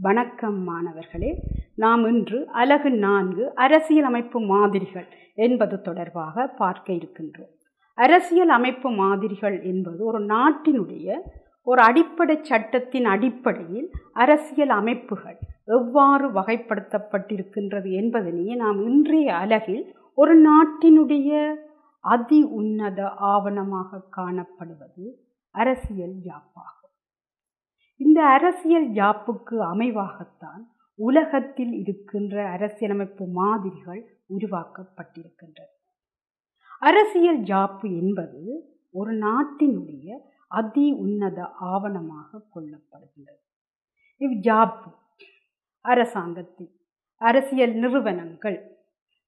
வணக்கம் மாணவர்களே. நாம் இன்று அலகு 4 அரசியலமைப்பு மாதிரிகள் என்பது தொடர்பாக பார்க்க இருக்கின்றோம். அரசியல் அமைப்பு மாதிரிகள் என்பது ஒரு நாட்டினுடைய ஒரு அடிப்படை சட்டத்தின் அடிப்படையில் அரசியல் அமைப்புகள் எவ்வாறு வகைப்படுத்தப்பட்டிருக்கின்றது என்பதனையே நாம் இன்றைய அலகில் ஒரு நாட்டினுடைய அதி உன்னத ஆவணமாக காணப்படுவது அரசியல் யாப்பாகும். இந்த அரசியல் யாப்புக்கு அமைவாகத்தான் உலகத்தில் இருக்கின்ற அரசியலமைப்பு மாதிரிகள் உருவாக்கப்பட்டிருக்கின்றன. அரசியல் யாப்பு என்பது ஒரு நாட்டினுடைய அதி உன்னத ஆவணமாக கொள்ளப்படுகின்றது. இவ்யாப்பு அரசாங்கத்தில் அரசியல் நிறுவனங்கள்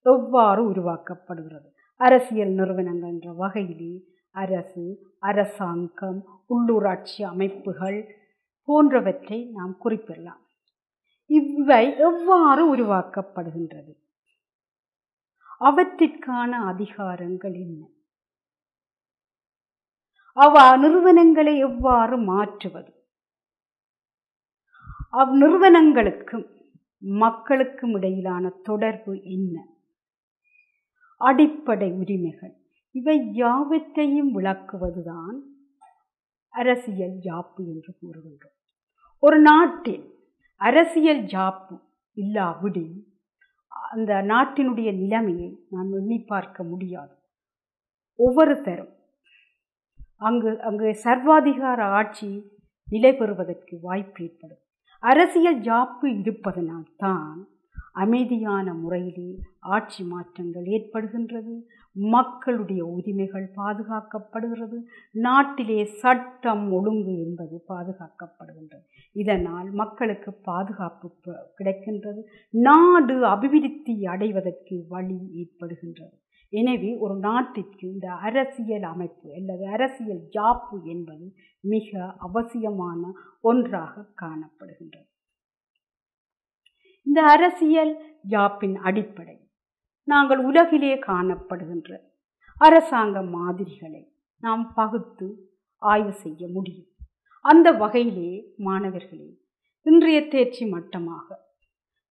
எவ்வாறு உருவாக்கப்படுகிறது? அரசியல் நிறுவனங்கள் என்ற வகையிலே அரசு, அரசாங்கம், உள்ளூராட்சி அமைப்புகள் போன்றவற்றை நாம் குறிப்பிடலாம். இவை எவ்வாறு உருவாக்கப்படுகின்றது? அவற்றிற்கான அதிகாரங்கள் என்ன? நிறுவனங்களை எவ்வாறு மாற்றுவது? நிறுவனங்களுக்கும் மக்களுக்கும் இடையிலான தொடர்பு என்ன? அடிப்படை உரிமைகள், இவை யாவற்றையும் விளக்குவதுதான் அரசியல் யாப்பு என்று கூறுகின்றோம். ஒரு நாட்டில் அரசியல் யாப்பு இல்லாவிடில் அந்த நாட்டினுடைய நிலைமையை நாம் எண்ணி பார்க்க முடியாது. ஒவ்வொருத்தரும் அங்கு சர்வாதிகார ஆட்சி நிலை பெறுவதற்கு வாய்ப்பு ஏற்படும். அரசியல் யாப்பு இருப்பதனால்தான் அமைதியான முறையிலே ஆட்சி மாற்றங்கள் ஏற்படுகின்றது, மக்களுடைய உரிமைகள் பாதுகாக்கப்படுகிறது, நாட்டிலே சட்டம் ஒழுங்கு என்பது பாதுகாக்கப்படுகின்றது. இதனால் மக்களுக்கு பாதுகாப்பு கிடைக்கின்றது, நாடு அபிவிருத்தி அடைவதற்கு வழி ஏற்படுகின்றது. எனவே ஒரு நாட்டிற்கு இந்த அரசியல் அமைப்பு அல்லது அரசியல் யாப்பு என்பது மிக அவசியமான ஒன்றாக காணப்படுகின்றது. இந்த அரசியல் யாப்பின் அடிப்படை நாங்கள் உலகிலே காணப்படுகின்ற அரசாங்க மாதிரிகளை நாம் பகுத்து ஆய்வு செய்ய முடியும். அந்த வகையிலே மாணவர்களே, இன்றைய தேர்ச்சி மட்டமாக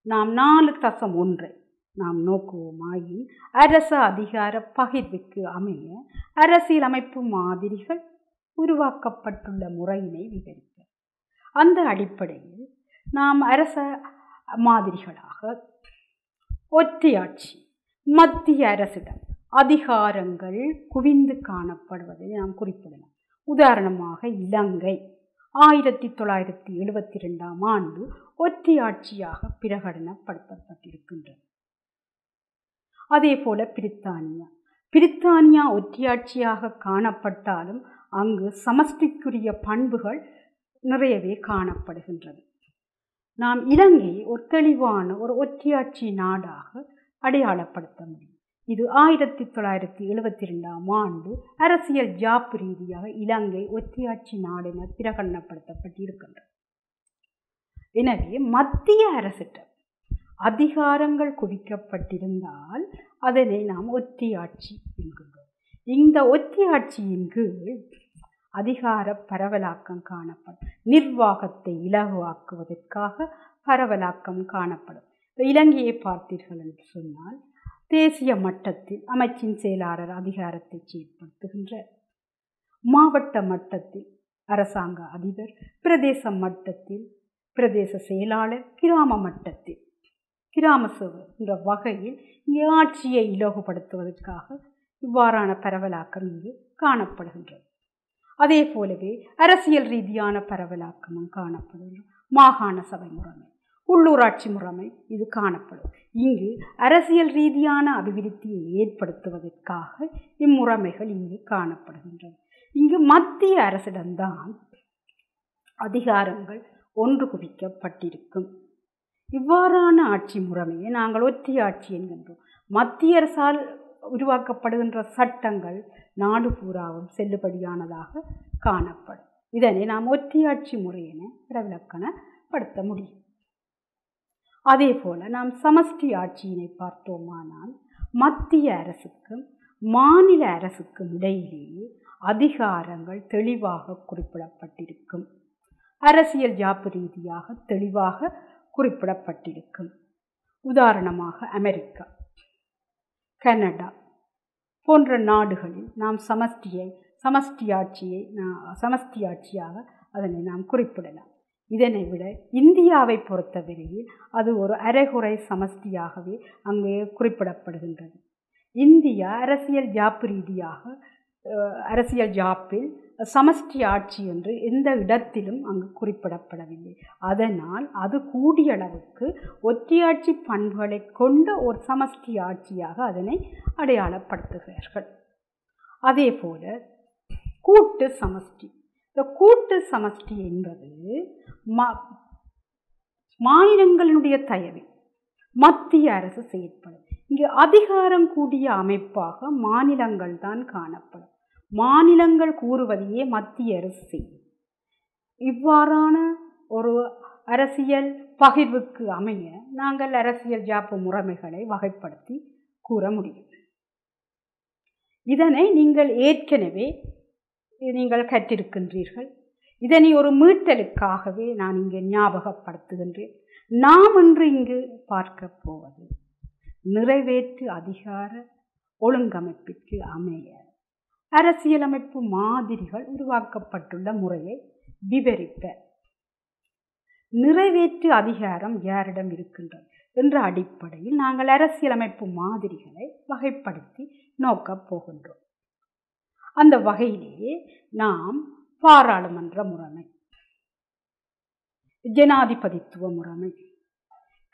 நாம் 4.1 நாம் நோக்குவோமாயின் அரசு அதிகார பகிர்வுக்கு அமைய அரசியலமைப்பு மாதிரிகள் உருவாக்கப்பட்டுள்ள முறையினை விவரிப்போம். அந்த அடிப்படையில் நாம் அரச மாதிரிகளாக ஒற்றையாட்சி, மத்திய அரசிடம் அதிகாரங்கள் குவிந்து காணப்படுவதை நாம் குறிப்பிடலாம். உதாரணமாக இலங்கை 1972ஆம் ஆண்டு ஒற்றையாட்சியாக பிரகடனப்படுத்தப்பட்டிருக்கின்றது. அதே போல பிரித்தானியா ஒற்றையாட்சியாக காணப்பட்டாலும் அங்கு சமஷ்டிக்குரிய பண்புகள் நிறையவே காணப்படுகின்றது. நாம் இலங்கையை ஒரு தெளிவான ஒரு ஒற்றையாட்சி நாடாக அடையாளப்படுத்த முடியும். இது 1972ஆம் ஆண்டு அரசியல் யாப்பு ரீதியாக இலங்கை ஒற்றையாட்சி நாடு என பிரகடனப்படுத்தப்பட்டிருக்கின்றது. எனவே மத்திய அரசிடம் அதிகாரங்கள் குவிக்கப்பட்டிருந்தால் அதனை நாம் ஒற்றையாட்சி என்கின்றோம். இந்த ஒற்றையாட்சியின் கீழ் அதிகார பரவலாக்கம் காணப்படும். நிர்வாகத்தை இலகுவாக்குவதற்காக பரவலாக்கம் காணப்படும். இலங்கையை பார்த்தீர்கள் என்று சொன்னால் தேசிய மட்டத்தில் அமைச்சின் செயலாளர் அதிகாரத்தை செயற்படுத்துகின்றார். மாவட்ட மட்டத்தில் அரசாங்க அதிபர், பிரதேச மட்டத்தில் பிரதேச செயலாளர், கிராம மட்டத்தில் கிராம சேவை என்ற வகையில் இங்கே ஆட்சியை இலகுபடுத்துவதற்காக இவ்வாறான பரவலாக்கம் இங்கு காணப்படுகின்றது. அதே போலவே அரசியல் ரீதியான பரவலாக்கமும் காணப்படுகின்றது. மாகாண சபை முறைமை, உள்ளூராட்சி முறைமை இது காணப்படும். இங்கு அரசியல் ரீதியான அபிவிருத்தியை ஏற்படுத்துவதற்காக இம்முறைமைகள் இங்கு காணப்படுகின்றன. இங்கு மத்திய அரசிடம்தான் அதிகாரங்கள் ஒன்று குவிக்கப்பட்டிருக்கும். இவ்வாறான ஆட்சி முறைமையை நாங்கள் ஒற்றையாட்சி என்கின்றோம். மத்திய அரசால் உருவாக்கப்படுகின்ற சட்டங்கள் நாடு பூராவும் செல்லுபடியானதாக காணப்படும். இதனை நாம் ஒற்றையாட்சி முறை என பிரவிலக்கணப்படுத்த முடியும். அதே போல நாம் சமஷ்டி ஆட்சியினை பார்த்தோமானால் மத்திய அரசுக்கும் மாநில அரசுக்கும் இடையிலேயே அதிகாரங்கள் தெளிவாக குறிப்பிடப்பட்டிருக்கும். அரசியல் ஜாப்பு ரீதியாக தெளிவாக குறிப்பிடப்பட்டிருக்கும். உதாரணமாக அமெரிக்கா, கனடா போன்ற நாடுகளில் நாம் சமஷ்டி ஆட்சியாக அதனை நாம் குறிப்பிடலாம். இதனை விட இந்தியாவை பொறுத்தவரையில் அது ஒரு அரைகுறை சமஷ்டியாகவே அங்கே குறிப்பிடப்படுகின்றது. இந்தியா அரசியல் ஜாப்பு ரீதியாக அரசியல் ஜாப்பில் சமஷ்டி ஆட்சி என்று எந்த இடத்திலும் அங்கு குறிப்பிடப்படவில்லை. அதனால் அது கூடிய அளவுக்கு ஒற்றையாட்சி பண்புகளை கொண்ட ஒரு சமஷ்டி ஆட்சியாக அதனை அடையாளப்படுத்துகிறார்கள். அதே போல கூட்டு சமஷ்டி. இந்த கூட்டு சமஷ்டி என்பது மாநிலங்களுடைய தயவில் மத்திய அரசு செயற்படும். இங்கு அதிகாரம் கூடிய அமைப்பாக மாநிலங்கள் தான் காணப்படும். மாநிலங்கள் கூறுவதையே மத்திய அரசு செய்யும். இவ்வாறான ஒரு அரசியல் பகிர்வுக்கு அமைய நாங்கள் அரசியல் ஜாப்பு முறைமைகளை வகைப்படுத்தி கூற முடியும். இதனை நீங்கள் ஏற்கனவே கற்றிருக்கின்றீர்கள். இதனை ஒரு மீட்டலுக்காகவே நான் இங்கு ஞாபகப்படுத்துகின்றேன். நாம் இன்று இங்கு பார்க்க போவது நிறைவேற்று அதிகார ஒழுங்கமைப்பிற்கு அமைய அரசியலமைப்பு மாதிரிகள் உருவாக்கப்பட்டுள்ள முறையை விவரிப்ப. நிறைவேற்று அதிகாரம் யாரிடம் இருக்கின்றது என்ற அடிப்படையில் நாங்கள் அரசியலமைப்பு மாதிரிகளை வகைப்படுத்தி நோக்கப் போகின்றோம். அந்த வகையிலேயே நாம் பாராளுமன்ற முறைமை, ஜனாதிபதித்துவ முறைமை,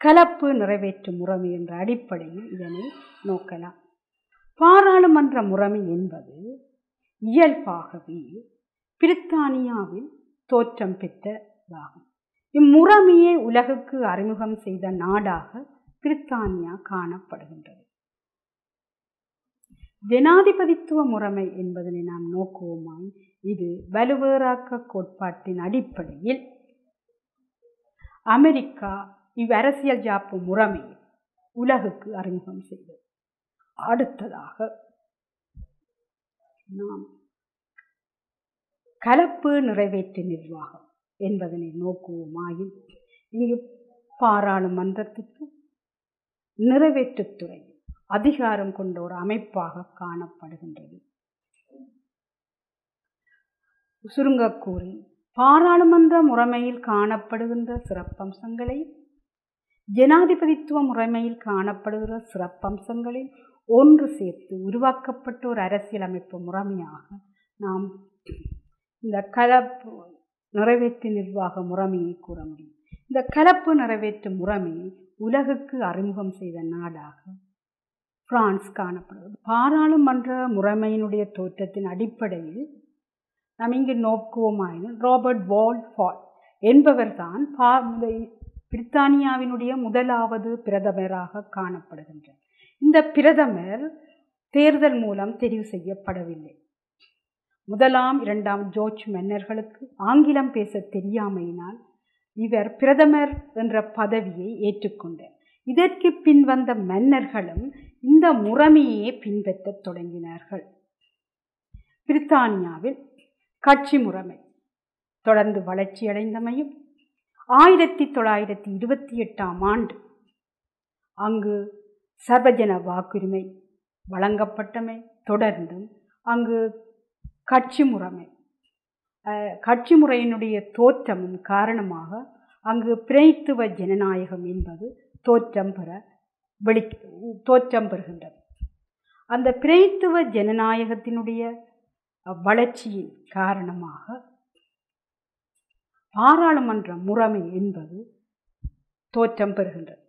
கலப்பு நிறைவேற்று முறைமை என்ற அடிப்படையில் இதனை நோக்கலாம். பாராளுமன்ற முறைமை என்பது இயல்பாகவே பிரித்தானியாவில் தோற்றம் பெற்றதாகும். இம்முறைமையை உலகுக்கு அறிமுகம் செய்த நாடாக பிரித்தானியா காணப்படுகின்றது. ஜனாதிபதித்துவ முறைமை என்பதனை நாம் நோக்குவோமாய் இது வலுவேறாக்க கோட்பாட்டின் அடிப்படையில் அமெரிக்கா இவ்வரசியல் ஜாப்பு முறைமையை உலகுக்கு அறிமுகம் செய்தது. அடுத்ததாக நாம் கலப்பு நிறைவேற்று நிர்வாகம் என்பதனை நோக்குவோமாயின் இங்கு பாராளுமன்றத்துக்கு நிறைவேற்றுத்துறை அதிகாரம் கொண்ட ஒரு அமைப்பாக காணப்படுகின்றது. சுருங்கக்கூறி பாராளுமன்ற முறைமையில் காணப்படுகின்ற சிறப்பம்சங்களை ஜனாதிபதித்துவ முறைமையில் காணப்படுகிற சிறப்பம்சங்களை ஒன்று சேர்த்து உருவாக்கப்பட்ட ஒரு அரசியலமைப்பு முறைமையாக நாம் இந்த கலப்பு நிறைவேற்று நிர்வாக முறைமையை கூற முடியும். இந்த கலப்பு நிறைவேற்று முறைமையை உலகுக்கு அறிமுகம் செய்த நாடாக பிரான்ஸ் காணப்படுகிறது. பாராளுமன்ற முறைமையினுடைய தோற்றத்தின் அடிப்படையில் நாம் இங்கு நோக்குவோமாயின் ராபர்ட் வால்ஃபால் என்பவர் தான் பிரித்தானியாவினுடைய முதலாவது பிரதமராக காணப்படுகின்றார். இந்த பிரதமர் தேர்தல் மூலம் தெரிவு செய்யப்படவில்லை. முதலாம் இரண்டாம் ஜார்ஜ் மன்னர்களுக்கு ஆங்கிலம் பேச தெரியாமையினால் இவர் பிரதமர் என்ற பதவியை ஏற்றுக்கொண்டார். இதற்கு பின் வந்த மன்னர்களும் இந்த முறைமையே பின்பற்றத் தொடங்கினார்கள். பிரித்தானியாவில் கட்சி முறைமை தொடர்ந்து வளர்ச்சியடைந்தமையும் 1928 அங்கு சர்வஜன வாக்குரிமை வழங்கப்பட்டமை தொடர்ந்தும் அங்கு கட்சி முறையினுடைய தோற்றமும் காரணமாக அங்கு பிரதித்துவ ஜனநாயகம் என்பது தோற்றம் பெறுகின்றது. அந்த பிரதித்துவ ஜனநாயகத்தினுடைய வளர்ச்சியின் காரணமாக பாராளுமன்ற முறைமை என்பது தோற்றம் பெறுகின்றது.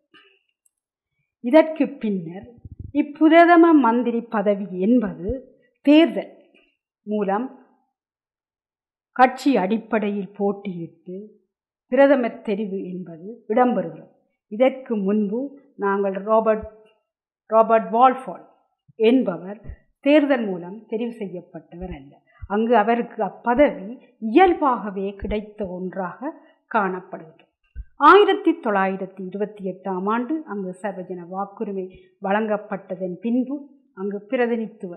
இதற்கு பின்னர் இப்பிரதம மந்திரி பதவி என்பது தேர்தல் மூலம் கட்சி அடிப்படையில் போட்டியிட்டு பிரதமர் தெரிவு என்பது இடம்பெறுகிறது. இதற்கு முன்பு நாங்கள் ராபர்ட் வால்ஃபால் என்பவர் தேர்தல் மூலம் தெரிவு செய்யப்பட்டவர் அல்ல. அங்கு அவருக்கு அப்பதவி இயல்பாகவே கிடைத்த ஒன்றாக காணப்படுகிறது. 1928 அங்கு சர்வஜன வாக்குரிமை வழங்கப்பட்டதன் பின்பு அங்கு பிரதிநித்துவ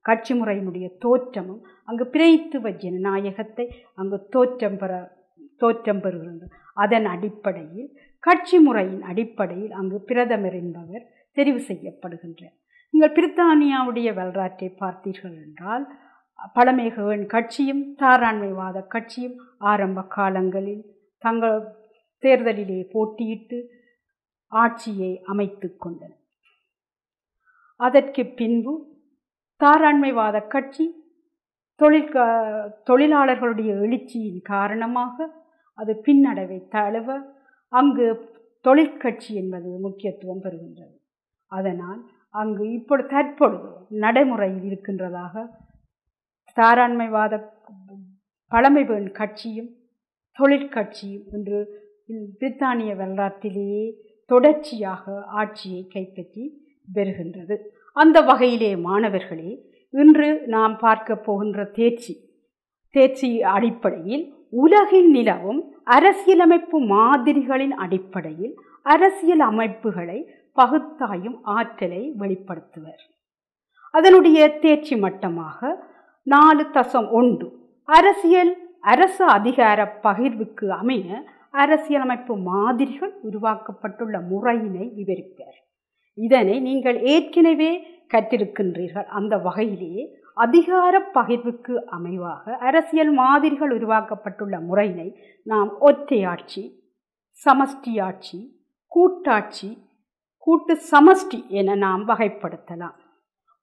கட்சி முறையினுடைய தோற்றமும் அங்கு பிரதித்துவ ஜனநாயகத்தை அங்கு தோற்றம் பெற தோற்றம் பெறுகின்றது. அதன் அடிப்படையில் கட்சி முறையின் அடிப்படையில் அங்கு பிரதமர் என்பவர் தெரிவு செய்யப்படுகின்றார். நீங்கள் பிரித்தானியாவுடைய வரலாற்றை பார்த்தீர்கள் என்றால் பழமைகவன் கட்சியும் தாராண்மைவாத கட்சியும் ஆரம்ப காலங்களில் தங்கள் தேர்தலிலே போட்டியிட்டு ஆட்சியை அமைத்து கொண்டனர். அதற்கு பின்பு தாராண்மைவாத கட்சி தொழிலாளர்களுடைய எழுச்சியின் காரணமாக அது பின்னடைவை தழுவ அங்கு தொழிற்கட்சி என்பது முக்கியத்துவம் பெறுகின்றது. அதனால் அங்கு தற்பொழுது நடைமுறையில் இருக்கின்றதாக தாராண்மைவாத பழமைவேன் கட்சியும் தொழிற்கட்சியும் என்று பிரித்தானிய வரலாற்றிலேயே தொடர்ச்சியாக ஆட்சியை கைப்பற்றி வருகின்றது. அந்த வகையிலே மாணவர்களே, இன்று நாம் பார்க்க போகின்ற தேர்ச்சி அடிப்படையில் உலகில் நிலவும் அரசியலமைப்பு மாதிரிகளின் அடிப்படையில் அரசியல் அமைப்புகளை பகுத்தாயும் ஆற்றலை வெளிப்படுத்துவர். அதனுடைய தேர்ச்சி மட்டமாக 4.1 அரசு அதிகார பகிர்வுக்கு அமைய அரசியலமைப்பு மாதிரிகள் உருவாக்கப்பட்டுள்ள முறையினை விவரிப்பார். இதனை நீங்கள் ஏற்கனவே கற்றிருக்கின்றீர்கள். அந்த வகையிலேயே அதிகார பகிர்வுக்கு அமைவாக அரசியல் மாதிரிகள் உருவாக்கப்பட்டுள்ள முறையினை நாம் ஒற்றையாட்சி, சமஷ்டி ஆட்சி, கூட்டாட்சி, கூட்டு சமஷ்டி என நாம் வகைப்படுத்தலாம்.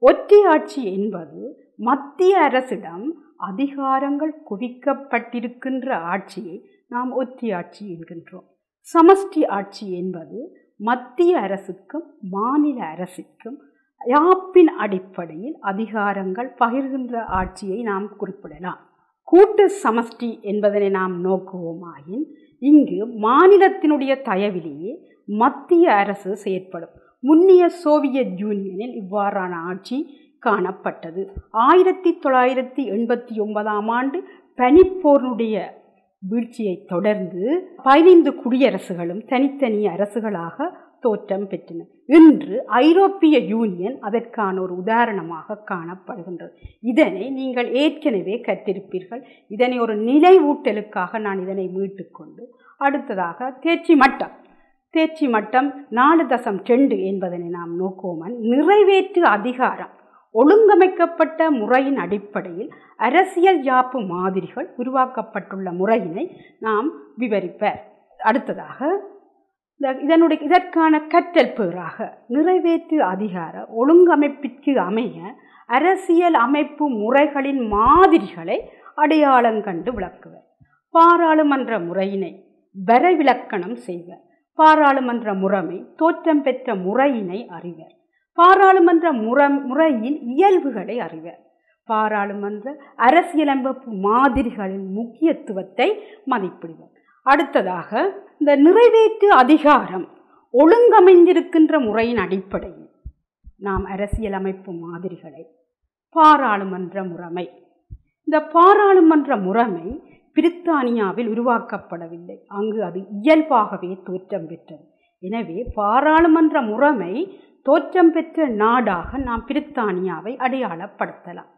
ஒற்றையாட்சி என்பது மத்திய அரசிடம் அதிகாரங்கள் குவிக்கப்பட்டிருக்கின்ற ஆட்சியை நாம் ஒற்றையாட்சி என்கின்றோம். சமஷ்டி ஆட்சி என்பது மத்திய அரசுக்கும் மாநில அரசுக்கும் யாப்பின் அடிப்படையில் அதிகாரங்கள் பகிர்கின்ற ஆட்சியை நாம் குறிப்பிடலாம். கூட்டு சமஷ்டி என்பதனை நாம் நோக்குவோமாயின் இங்கு மாநிலத்தினுடைய தயவிலேயே மத்திய அரசு செயற்படும். முன்னிய சோவியத் யூனியனில் இவ்வாறான ஆட்சி காணப்பட்டது. 1989 ஆண்டு பனிப்போருடைய வீழ்ச்சியை தொடர்ந்து 15 குடியரசுகளும் தனித்தனி அரசுகளாக தோற்றம் பெற்றன. இன்று ஐரோப்பிய யூனியன் அதற்கான ஒரு உதாரணமாக காணப்படுகின்றது. இதனை நீங்கள் ஏற்கனவே கற்றிருப்பீர்கள். இதனை ஒரு நினைவூட்டலுக்காக நான் இதனை மீட்டுக்கொண்டு அடுத்ததாக தேர்ச்சி மட்டம் 4.2 என்பதனை நாம் நோக்குவோம். நிறைவேற்று அதிகாரம் ஒழுங்கமைக்கப்பட்ட முறையின் அடிப்படையில் அரசியல் யாப்பு மாதிரிகள் உருவாக்கப்பட்டுள்ள முறையினை நாம் விவரிப்பர். அடுத்ததாக இதற்கான கற்றல் பேராக நிறைவேற்று அதிகார ஒழுங்கமைப்பிற்கு அமைய அரசியல் அமைப்பு முறைகளின் மாதிரிகளை அடையாளம் கண்டு விளக்குவர். பாராளுமன்ற முறையினை வரைவிலக்கணம் செய்வர். பாராளுமன்ற முறைமை தோற்றம் பெற்ற முறையினை அறிவர். பாராளுமன்ற முறையின் இயல்புகளை அறிவர். பாராளுமன்ற அரசியலமைப்பு மாதிரிகளின் முக்கியத்துவத்தை மதிப்பிடுவர். அடுத்ததாக இந்த நிறைவேற்று அதிகாரம் ஒழுங்கமைந்திருக்கின்ற முறையின் அடிப்படையில் நாம் அரசியலமைப்பு மாதிரிகளை பாராளுமன்ற முறைமை, இந்த பாராளுமன்ற முறைமை பிரித்தானியாவில் உருவாக்கப்படவில்லை. அங்கு அது இயல்பாகவே தோற்றம் பெற்றது. எனவே பாராளுமன்ற முறைமை தோற்றம் பெற்ற நாடாக நாம் பிரித்தானியாவை அடையாளப்படுத்தலாம்.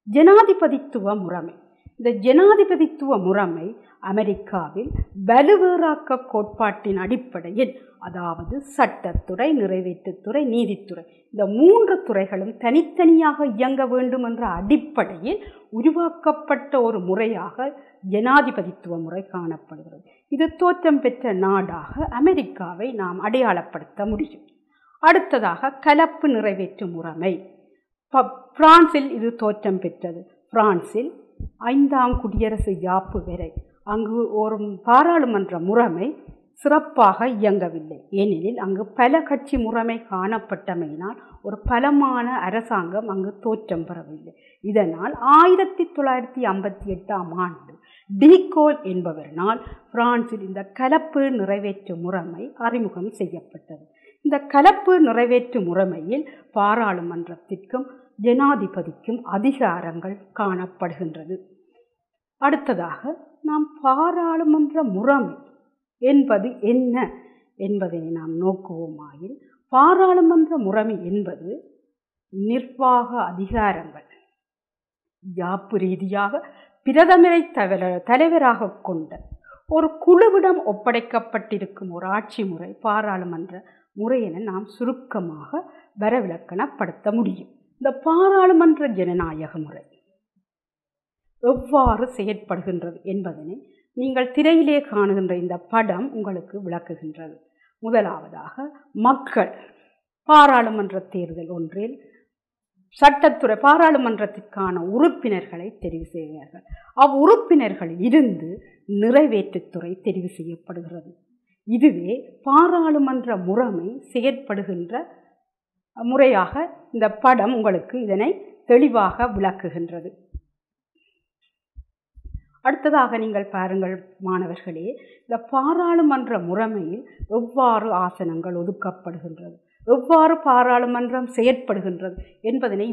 ஜனாதிபதித்துவ முறைமை, இந்த ஜனாதிபதித்துவ முறைமை அமெரிக்காவில் வலுவேறாக்க கோட்பாட்டின் அடிப்படையில், அதாவது சட்டத்துறை, நிறைவேற்றுத்துறை, நீதித்துறை, இந்த 3 துறைகளும் தனித்தனியாக இயங்க வேண்டும் என்ற அடிப்படையில் உருவாக்கப்பட்ட ஒரு முறையாக ஜனாதிபதித்துவ முறை காணப்படுகிறது. இது தோற்றம் பெற்ற நாடாக அமெரிக்காவை நாம் அடையாளப்படுத்த முடியும். அடுத்ததாக கலப்பு நிறைவேற்று முறைமை. பிரான்சில் இது தோற்றம் பெற்றது. பிரான்சில் 5ஆம் குடியரசு யாப்பு வரை அங்கு ஒரு பாராளுமன்ற முறைமை சிறப்பாக இயங்கவில்லை. ஏனெனில் அங்கு பல கட்சி முறைமை காணப்பட்டமையினால் ஒரு பலமான அரசாங்கம் அங்கு தோற்றம் பெறவில்லை. இதனால் 1958ஆம் ஆண்டு டிகோல் என்பவரினால் பிரான்சில் இந்த கலப்பு நிறைவேற்று முறைமை அறிமுகம் செய்யப்பட்டது. இந்த கலப்பு நிறைவேற்று முறைமையில் பாராளுமன்றத்திற்கும் ஜனாதிபதிக்கும் அதிகாரங்கள் காணப்படுகின்றது. அடுத்ததாக நாம் பாராளுமன்ற முறைமை என்பது என்ன என்பதை நாம் நோக்குவோமாயில், பாராளுமன்ற முறைமை என்பது நிர்வாக அதிகாரங்கள் யாப்பு ரீதியாக பிரதமரை தலைவராக கொண்ட ஒரு குழுவிடம் ஒப்படைக்கப்பட்டிருக்கும் ஒரு ஆட்சி முறை பாராளுமன்ற முறை என நாம் சுருக்கமாக வரவிலக்கணப்படுத்த முடியும். இந்த பாராளுமன்ற ஜனநாயக முறை எவ்வாறு செயற்படுகின்றது என்பதனை நீங்கள் திரையிலே காணுகின்ற இந்த படம் உங்களுக்கு விளக்குகின்றது. முதலாவதாக, மக்கள் பாராளுமன்ற தேர்தல் ஒன்றில் சட்டத்துறை பாராளுமன்றத்திற்கான உறுப்பினர்களை தெரிவு செய்கிறார்கள். அவ்வுறுப்பினர்களில் இருந்து நிறைவேற்றுத்துறை தெரிவு செய்யப்படுகிறது. இதுவே பாராளுமன்ற முறைமை செயற்படுகின்ற முறையாக இந்த படம் உங்களுக்கு இதனை தெளிவாக விளக்குகின்றது. அடுத்ததாக நீங்கள் பாருங்கள் மாணவர்களே, இந்த பாராளுமன்ற முறைமையில் எவ்வாறு ஆசனங்கள் ஒதுக்கப்படுகின்றது, எவ்வாறு பாராளுமன்றம் செயற்படுகின்றது என்பதனை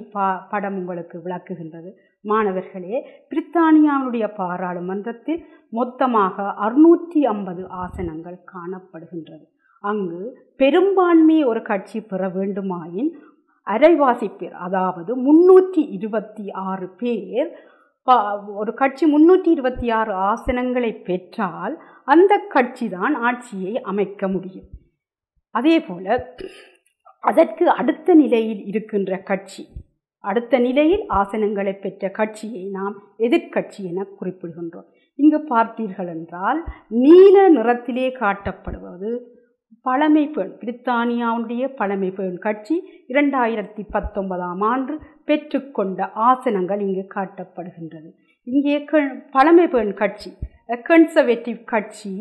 படம் உங்களுக்கு விளக்குகின்றது. மாணவர்களே, பிரித்தானியாவுடைய பாராளுமன்றத்தில் மொத்தமாக 650 ஆசனங்கள் காணப்படுகின்றது. அங்கு பெரும்பான்மையை ஒரு கட்சி பெற வேண்டுமாயின் அரைவாசி பேர், அதாவது 326 பேர், ஒரு கட்சி 326 ஆசனங்களை பெற்றால் அந்த கட்சி தான் ஆட்சியை அமைக்க முடியும். அதே போல அதற்கு அடுத்த நிலையில் இருக்கின்ற கட்சி, அடுத்த நிலையில் ஆசனங்களை பெற்ற கட்சியை நாம் எதிர்க்கட்சி என குறிப்பிடுகின்றோம். இங்கு பார்த்தீர்கள் என்றால் நீல நிறத்திலே காட்டப்படுவது பழமை பெண், பிரித்தானியாவுடைய பழமை பெண் கட்சி 2019ஆம் ஆண்டு பெற்றுக்கொண்ட ஆசனங்கள் இங்கு காட்டப்படுகின்றது. இங்கே பழமை பெண் கட்சி, கன்சர்வேட்டிவ் கட்சி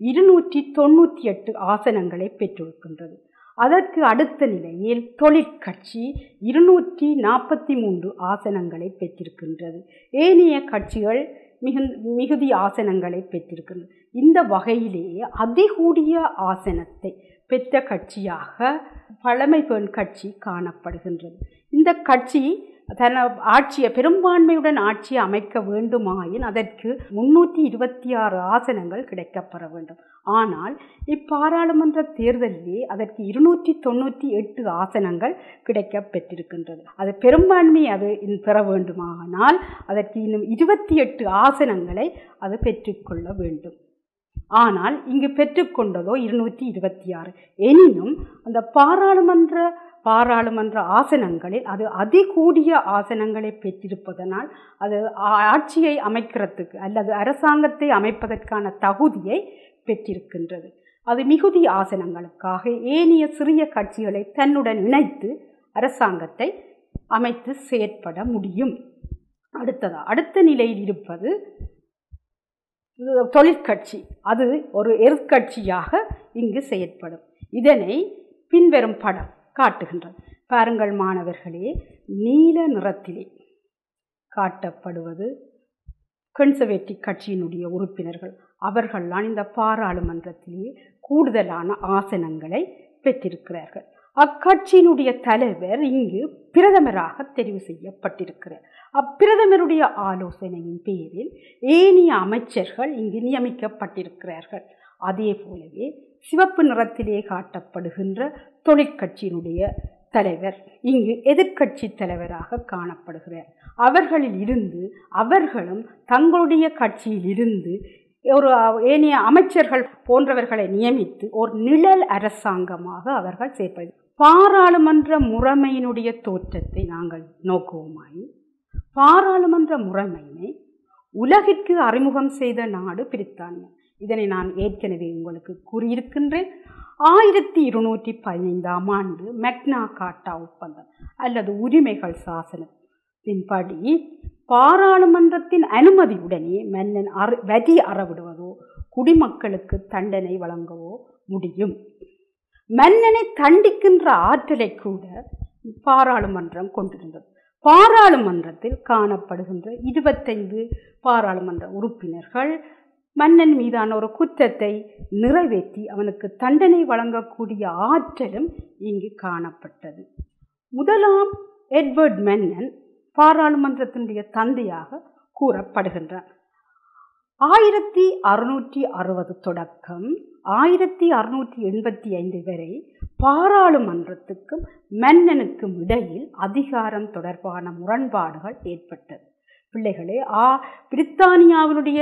298 ஆசனங்களை பெற்றிருக்கின்றது. அதற்கு அடுத்த நிலையில் தொழிற்கட்சி 243 ஆசனங்களை பெற்றிருக்கின்றது. ஏனைய கட்சிகள் மிகுதி ஆசனங்களை பெற்றிருக்கின்றது. இந்த வகையிலேயே அதிகூடிய ஆசனத்தை பெற்ற கட்சியாக பழமை பெண் கட்சி காணப்படுகின்றது. இந்த கட்சி தன் ஆட்சியை பெரும்பான்மையுடன் ஆட்சியை அமைக்க வேண்டுமாயின் அதற்கு 326 ஆசனங்கள் கிடைக்கப்பெற வேண்டும். ஆனால் இப்பாராளுமன்ற தேர்தலிலே அதற்கு 298 ஆசனங்கள் கிடைக்க பெற்றிருக்கின்றது. அது பெரும்பான்மை அது பெற வேண்டுமானால் அதற்கு இன்னும் 28 ஆசனங்களை அது பெற்றுக்கொள்ள வேண்டும். ஆனால் இங்கு பெற்றுக்கொண்டதோ 226. எனினும் அந்த பாராளுமன்ற ஆசனங்களில் அது அதிகூடிய ஆசனங்களை பெற்றிருப்பதனால் அது ஆட்சியை அமைக்கிறதுக்கு அல்லது அரசாங்கத்தை அமைப்பதற்கான தகுதியை பெற்றிருக்கின்றது. அது மிகுதி ஆசனங்களுக்காக ஏனைய சிறிய கட்சிகளை தன்னுடன் இணைத்து அரசாங்கத்தை அமைத்து செயற்பட முடியும். அடுத்த நிலையில் இருப்பது தொழிற்கட்சி. அது ஒரு எதிர்க்கட்சியாக இங்கு செயற்படும். இதனை பின்வரும் படம் காட்டுகின்றது. பாருங்கள் மாணவர்களே, நீல நிறத்திலே காட்டப்படுவது கன்சர்வேட்டிவ் கட்சியினுடைய உறுப்பினர்கள். அவர்கள்தான் இந்த பாராளுமன்றத்திலேயே கூடுதலான ஆசனங்களை பெற்றிருக்கிறார்கள். அக்கட்சியினுடைய தலைவர் இங்கு பிரதமராக தெரிவு செய்யப்பட்டிருக்கிறார். அப்பிரதமருடைய ஆலோசனையின் பேரில் ஏனைய அமைச்சர்கள் இங்கு நியமிக்கப்பட்டிருக்கிறார்கள். அதே போலவே சிவப்பு நிறத்திலே காட்டப்படுகின்ற தொழிற்கட்சியினுடைய தலைவர் இங்கு எதிர்க்கட்சி தலைவராக காணப்படுகிறார். அவர்களும் தங்களுடைய கட்சியில் இருந்து ஒரு ஏனைய அமைச்சர்கள் போன்றவர்களை நியமித்து ஒரு நிழல் அரசாங்கமாக அவர்கள் செயற்படு. பாராளுமன்ற முறைமையினுடைய தோற்றத்தை நாங்கள் நோக்குவோமாய், பாராளுமன்ற முறைமையினை உலகிற்கு அறிமுகம் செய்த நாடு பிரித்தானியா. இதனை நான் ஏற்கனவே உங்களுக்கு கூறியிருக்கின்றேன். 1215ஆம் ஆண்டு மெக்னா கார்ட்டா ஒப்பந்தம் அல்லது உரிமைகள் சாசனத்தின்படி பாராளுமன்றத்தின் அனுமதியுடனே மன்னன் வரி அறவிடுவதோ குடிமக்களுக்கு தண்டனை வழங்கவோ முடியும். மன்னனை தண்டிக்கின்ற ஆற்றலை கூட பாராளுமன்றம் கொண்டிருந்தது. பாராளுமன்றத்தில் காணப்படுகின்ற 25 பாராளுமன்ற உறுப்பினர்கள் மன்னன் மீதான ஒரு குற்றத்தை நிறைவேற்றி அவனுக்கு தண்டனை வழங்கக்கூடிய ஆற்றலும் இங்கு காணப்பட்டது. முதலாம் எட்வர்ட் மன்னன் பாராளுமன்றத்தினுடைய தந்தையாக கூறப்படுகின்றார். 1660 தொடக்கம் 1685 வரை பாராளுமன்றத்துக்கும் மன்னனுக்கும் இடையில் அதிகாரம் தொடர்பான முரண்பாடுகள் ஏற்பட்டது. பிள்ளைகளே, பிரித்தானியாவினுடைய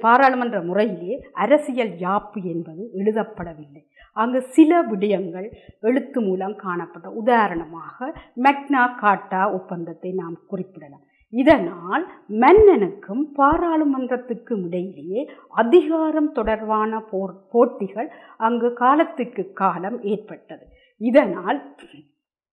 பாராளுமன்ற முறையிலே அரசியல் யாப்பு என்பது எழுதப்படவில்லை. அங்கு சில விடயங்கள் எழுத்து மூலம் காணப்பட்ட. உதாரணமாக மேக்னா கார்ட்டா ஒப்பந்தத்தை நாம் குறிப்பிடலாம். இதனால் மன்னனுக்கும் பாராளுமன்றத்துக்கும் இடையிலேயே அதிகாரம் தொடர்பான போட்டிகள் அங்கு காலத்துக்கு காலம் ஏற்பட்டது. இதனால்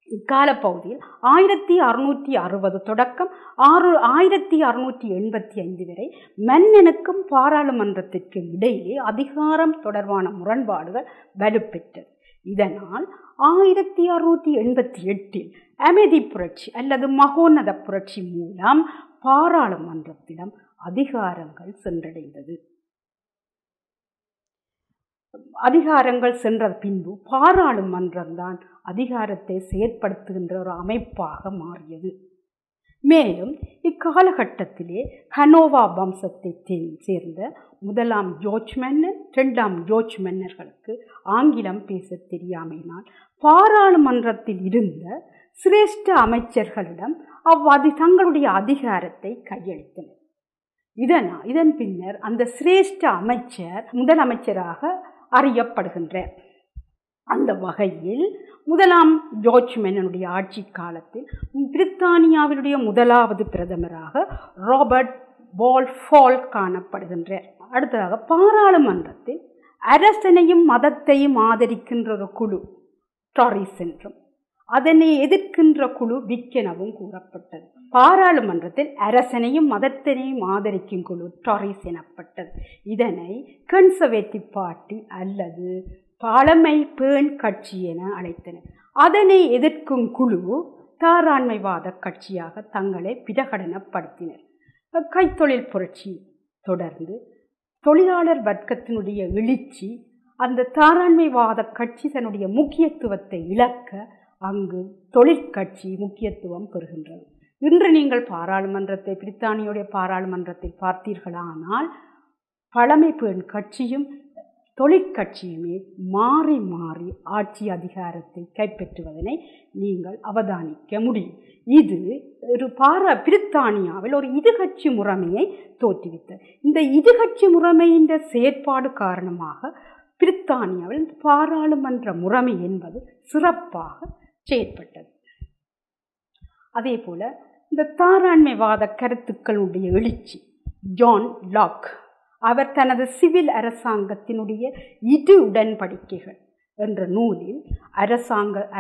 இக்காலப்பகுதியில் 1660 தொடக்கம் 1685 வரை மன்னனுக்கும் பாராளுமன்றத்திற்கும் இடையிலே அதிகாரம் தொடர்பான முரண்பாடுகள் வலுப்பெற்றது. இதனால் 1688 அமைதி புரட்சி அல்லது மகோன்னத புரட்சி மூலம் பாராளுமன்றத்திடம் அதிகாரங்கள் சென்றடைந்தது. அதிகாரங்கள் சென்ற பின்பு பாராளுமன்றம்தான் அதிகாரத்தை செயற்படுத்துகின்ற ஒரு அமைப்பாக மாறியது. மேலும் இக்காலகட்டத்திலே ஹனோவா வம்சத்தை சேர்ந்த முதலாம் ஜார்ஜ் மன்னர், இரண்டாம் ஜார்ஜ் மன்னர்களுக்கு ஆங்கிலம் பேச தெரியாமையினால் பாராளுமன்றத்தில் இருந்த சிரேஷ்ட அமைச்சர்களிடம் தங்களுடைய அதிகாரத்தை கையளித்தனர். இதன் பின்னர் அந்த சிரேஷ்ட அமைச்சர் முதலமைச்சராக அறியப்படுகின்றார். அந்த வகையில் முதலாம் ஜார்ஜ் மன்னனுடைய ஆட்சி காலத்தில் பிரித்தானியாவினுடைய முதலாவது பிரதமராக ராபர்ட் பால்ஃபால் காணப்படுகின்றார். அடுத்ததாக பாராளுமன்றத்தில் அரசனையும் மதத்தையும் ஆதரிக்கின்ற ஒரு குழு டாரிஸ் என்றும் அதனை எதிர்க்கின்ற குழு விக் எனவும் கூறப்பட்டது. பாராளுமன்றத்தில் அரசனையும் மதத்தினையும் ஆதரிக்கும் குழு டாரிஸ் எனப்பட்டது. இதனை கன்சர்வேட்டிவ் பார்ட்டி அல்லது பழமை பேண் கட்சி என அழைத்தனர். அதனை எதிர்க்கும் குழு தாராண்மைவாத கட்சியாக தங்களை பிரகடனப்படுத்தினர். கைத்தொழில் புரட்சி தொடர்ந்து தொழிலாளர் வர்க்கத்தினுடைய எழுச்சி அந்த தாராண்மைவாத கட்சி தன்னுடைய முக்கியத்துவத்தை இழக்க அங்கு தொழிற்கட்சி முக்கியத்துவம் பெறுகின்றது. இன்று நீங்கள் பிரித்தானியுடைய பாராளுமன்றத்தை பார்த்தீர்களானால் பழமை பெண் கட்சியும் தொழிற்கட்சியுமே மாறி மாறி ஆட்சி அதிகாரத்தை கைப்பற்றுவதனை நீங்கள் அவதானிக்க முடியும். இது ஒரு பிரித்தானியாவில் ஒரு இருகட்சி முறைமையை தோற்றுவித்தது. இந்த இருகட்சி முறைமையின் செயற்பாடு காரணமாக பிரித்தானியாவில் பாராளுமன்ற முறைமை என்பது சிறப்பாக செயற்பட்டது. அதே போல இந்த தாராண்மைவாத கருத்துக்களுடைய எழுச்சி ஜான் லாக் அவர் தனது சிவில் அரசாங்கத்தினுடைய இரு உடன்படிக்கைகள் என்ற நூலில்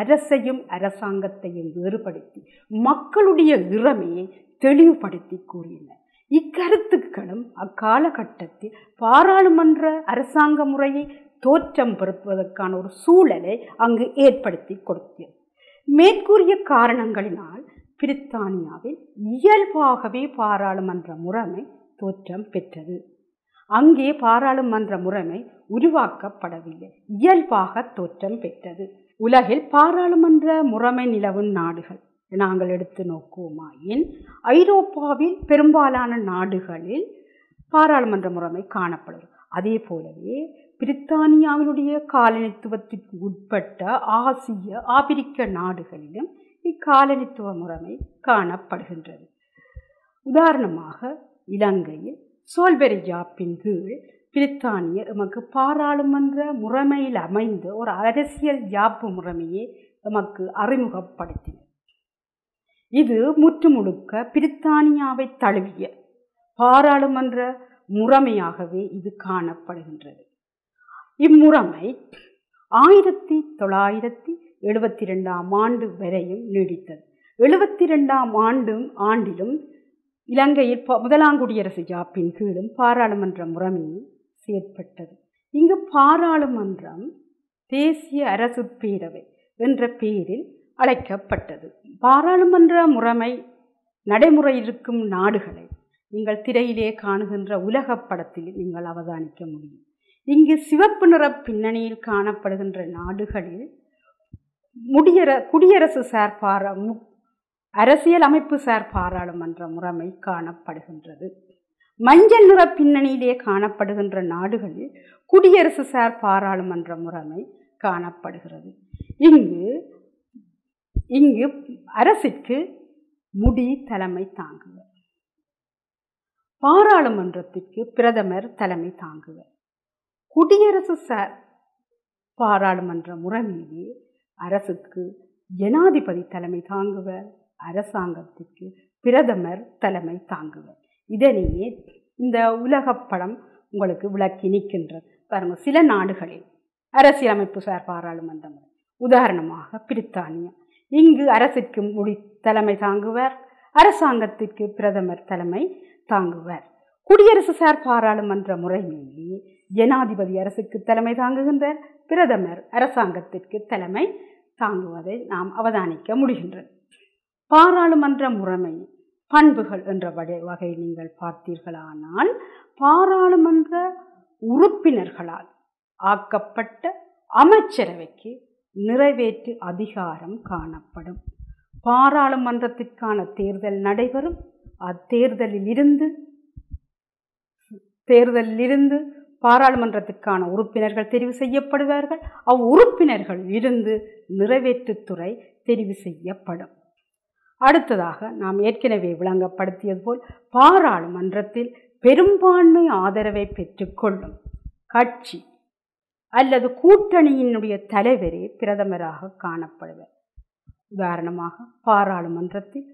அரசையும் அரசாங்கத்தையும் வேறுபடுத்தி மக்களுடைய இறமையை தெளிவுபடுத்தி கூறினார். இக்கருத்துக்களும் அக்காலகட்டத்தில் பாராளுமன்ற அரசாங்க முறையை தோற்றம் பெறுவதற்கான ஒரு சூழலை அங்கு ஏற்படுத்தி கொடுத்தது. மேற்கூறிய காரணங்களினால் பிரித்தானியாவில் இயல்பாகவே பாராளுமன்ற முறைமை தோற்றம் பெற்றது. அங்கே பாராளுமன்ற முறைமை உருவாக்கப்படவில்லை, இயல்பாக தோற்றம் பெற்றது. உலகில் பாராளுமன்ற முறைமை நிலவும் நாடுகள் நாங்கள் எடுத்து நோக்குவோமாயின் ஐரோப்பாவில் பெரும்பாலான நாடுகளில் பாராளுமன்ற முறைமை காணப்படுகிறது. அதே போலவே பிரித்தானியாவினுடைய காலனித்துவத்திற்கு உட்பட்ட ஆசிய ஆப்பிரிக்க நாடுகளிலும் இக்காலனித்துவ முறைமை காணப்படுகின்றது. உதாரணமாக இலங்கையில் சோல்பெரி யாப்பின் கீழ் பிரித்தானியர் எமக்கு பாராளுமன்ற முறைமையில் அமைந்த ஒரு அரசியல் யாப்பு முறைமையை எமக்கு அறிமுகப்படுத்தினர். இது முற்றுமுழுக்க பிரித்தானியாவை தழுவிய பாராளுமன்ற முறைமையாகவே இது காணப்படுகின்றது. இம்முறைமை 1972 ஆண்டு வரையும் நீடித்தது. 72 ஆண்டிலும் இலங்கையில் முதலாம் குடியரசு யாப்பின் கீழும் பாராளுமன்ற முறைமையும் செயற்பட்டது. இங்கு பாராளுமன்றம் தேசிய அரசு பேரவை என்ற பெயரில் அழைக்கப்பட்டது. பாராளுமன்ற முறைமை நடைமுறை இருக்கும் நாடுகளை நீங்கள் திரையிலே காணுகின்ற உலகப் படத்தில் நீங்கள் அவதானிக்க முடியும். இங்கு சிவப்பு நிற பின்னணியில் காணப்படுகின்ற நாடுகளில் குடியரசு சார் அரசியல் அமைப்பு சார் பாராளுமன்ற முறைமை காணப்படுகின்றது. மஞ்சள் நிற பின்னணியிலே காணப்படுகின்ற நாடுகளில் குடியரசு சார் பாராளுமன்ற முறைமை காணப்படுகிறது. இங்கு அரசிற்கு முடி தலைமை தாங்குவர். பாராளுமன்றத்திற்கு பிரதமர் தலைமை தாங்குவர். குடியரசு பாராளுமன்ற முறைமையே அரசுக்கு ஜனாதிபதி தலைமை தாங்குவர். அரசாங்கத்திற்கு பிரதமர் தலைமை தாங்குவர். இதனையே இந்த உலகப்படம் உங்களுக்கு விளக்கி நிற்கின்றது. பாருங்க, சில நாடுகளில் அரசியலமைப்பு சார் பாராளுமன்றம், உதாரணமாக பிரித்தானியா, இங்கு அரசிற்கு முடி தலைமை தாங்குவர், அரசாங்கத்திற்கு பிரதமர் தலைமை தாங்குவர். குடியரசு சார் பாராளுமன்ற முறைமையிலே ஜனாதிபதி அரசுக்கு தலைமை தாங்குகின்றார், பிரதமர் அரசாங்கத்திற்கு தலைமை தாங்குவதை நாம் அவதானிக்க முடிகின்றது. பாராளுமன்ற முறைமை பண்புகள் என்ற வகை நீங்கள் பார்த்தீர்களானால், பாராளுமன்ற உறுப்பினர்களால் ஆக்கப்பட்ட அமைச்சரவைக்கு நிறைவேற்று அதிகாரம் காணப்படும். பாராளுமன்றத்திற்கான தேர்தல் நடைபெறும். தேர்தலிலிருந்து பாராளுமன்றத்திற்கான உறுப்பினர்கள் தெரிவு செய்யப்படுவார்கள். உறுப்பினர்கள் இருந்து நிறைவேற்றுத்துறை தெரிவு செய்யப்படும். அடுத்ததாக நாம் ஏற்கனவே விளங்கப்படுத்தியது போல், பாராளுமன்றத்தில் பெரும்பான்மை ஆதரவை பெற்றுக்கொள்ளும் கட்சி அல்லது கூட்டணியினுடைய தலைவரே பிரதமராக காணப்படுவர். உதாரணமாக, பாராளுமன்றத்தில்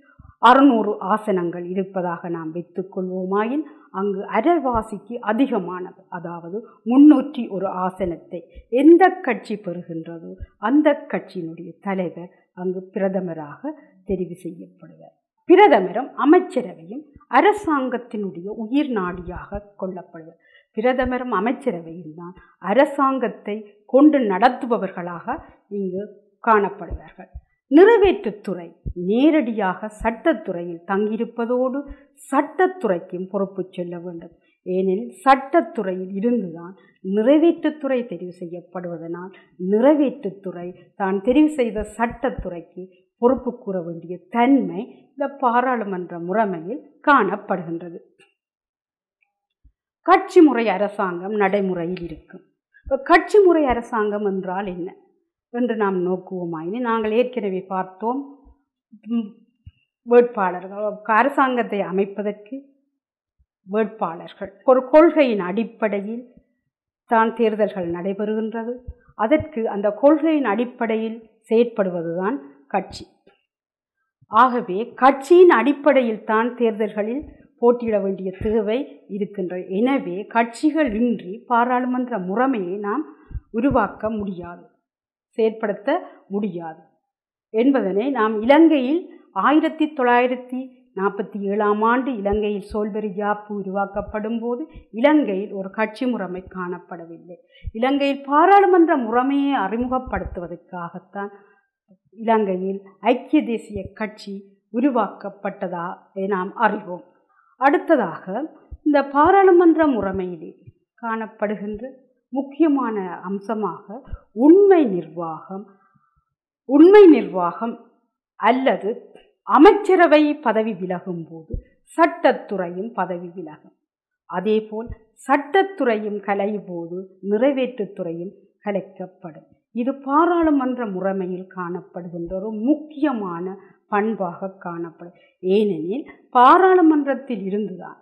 600 ஆசனங்கள் இருப்பதாக நாம் வைத்துக் கொள்வோமாயின், அங்கு அரைவாசிக்கு அதிகமானது, அதாவது 301 ஆசனத்தை எந்த கட்சி பெறுகின்றதோ அந்த கட்சியினுடைய தலைவர் அங்கு பிரதமராக தெரிவு செய்யப்படுவார். பிரதமரும் அமைச்சரவையும் அரசாங்கத்தினுடைய உயிர் நாடியாக கொள்ளப்படுவர். பிரதமரும் அமைச்சரவையும் தான் அரசாங்கத்தை கொண்டு நடத்துபவர்களாக இங்கு காணப்படுவார்கள். நிறைவேற்றுத்துறை நேரடியாக சட்டத்துறையில் தங்கியிருப்பதோடு சட்டத்துறைக்கும் பொறுப்பு சொல்ல வேண்டும். ஏனெனில் சட்டத்துறையில் இருந்துதான் நிறைவேற்றுத்துறை தெரிவு செய்யப்படுவதனால் நிறைவேற்றுத்துறை தான் தெரிவு செய்த சட்டத்துறைக்கு பொறுப்பு கூற வேண்டிய தன்மை இந்த பாராளுமன்ற முறைமையில் காணப்படுகின்றது. கட்சி முறை அரசாங்கம் நடைமுறையில் இருக்கும். கட்சி முறை அரசாங்கம் என்றால் என்ன என்று நாம் நோக்குவோமாயினே, நாங்கள் ஏற்கனவே பார்த்தோம், வேட்பாளர்கள் அரசாங்கத்தை அமைப்பதற்கு வேட்பாளர்கள் ஒரு கொள்கையின் அடிப்படையில் தான் தேர்தல்கள் நடைபெறுகின்றது. அதற்கு அந்த கொள்கையின் அடிப்படையில் செயற்படுவதுதான் கட்சி. ஆகவே கட்சியின் அடிப்படையில் தான் தேர்தல்களில் போட்டியிட வேண்டிய தேவை இருக்கின்றது. எனவே கட்சிகள் இன்றி பாராளுமன்ற முறைமையை நாம் உருவாக்க முடியாது, செயற்படுத்த முடியாது என்பதனை நாம் இலங்கையில் 1947 இலங்கையில் சோல்பெரி யாப்பு உருவாக்கப்படும் போது இலங்கையில் ஒரு கட்சி முறைமை காணப்படவில்லை. இலங்கையில் பாராளுமன்ற முறைமையை அறிமுகப்படுத்துவதற்காகத்தான் இலங்கையில் ஐக்கிய தேசிய கட்சி உருவாக்கப்பட்டதா நாம் அறிவோம். அடுத்ததாக, இந்த பாராளுமன்ற முறைமையிலே காணப்படுகின்ற முக்கியமான அம்சமாக உண்மை நிர்வாகம் அல்லது அமைச்சரவை பதவி விலகும் போது சட்டத்துறையும் பதவி விலகும். அதேபோல் சட்டத்துறையும் கலையும் போது நிறைவேற்றுத்துறையும் கலைக்கப்படும். இது பாராளுமன்ற முறைமையில் காணப்படுகின்ற ஒரு முக்கியமான பண்பாக காணப்படும். ஏனெனில் பாராளுமன்றத்தில் இருந்துதான்,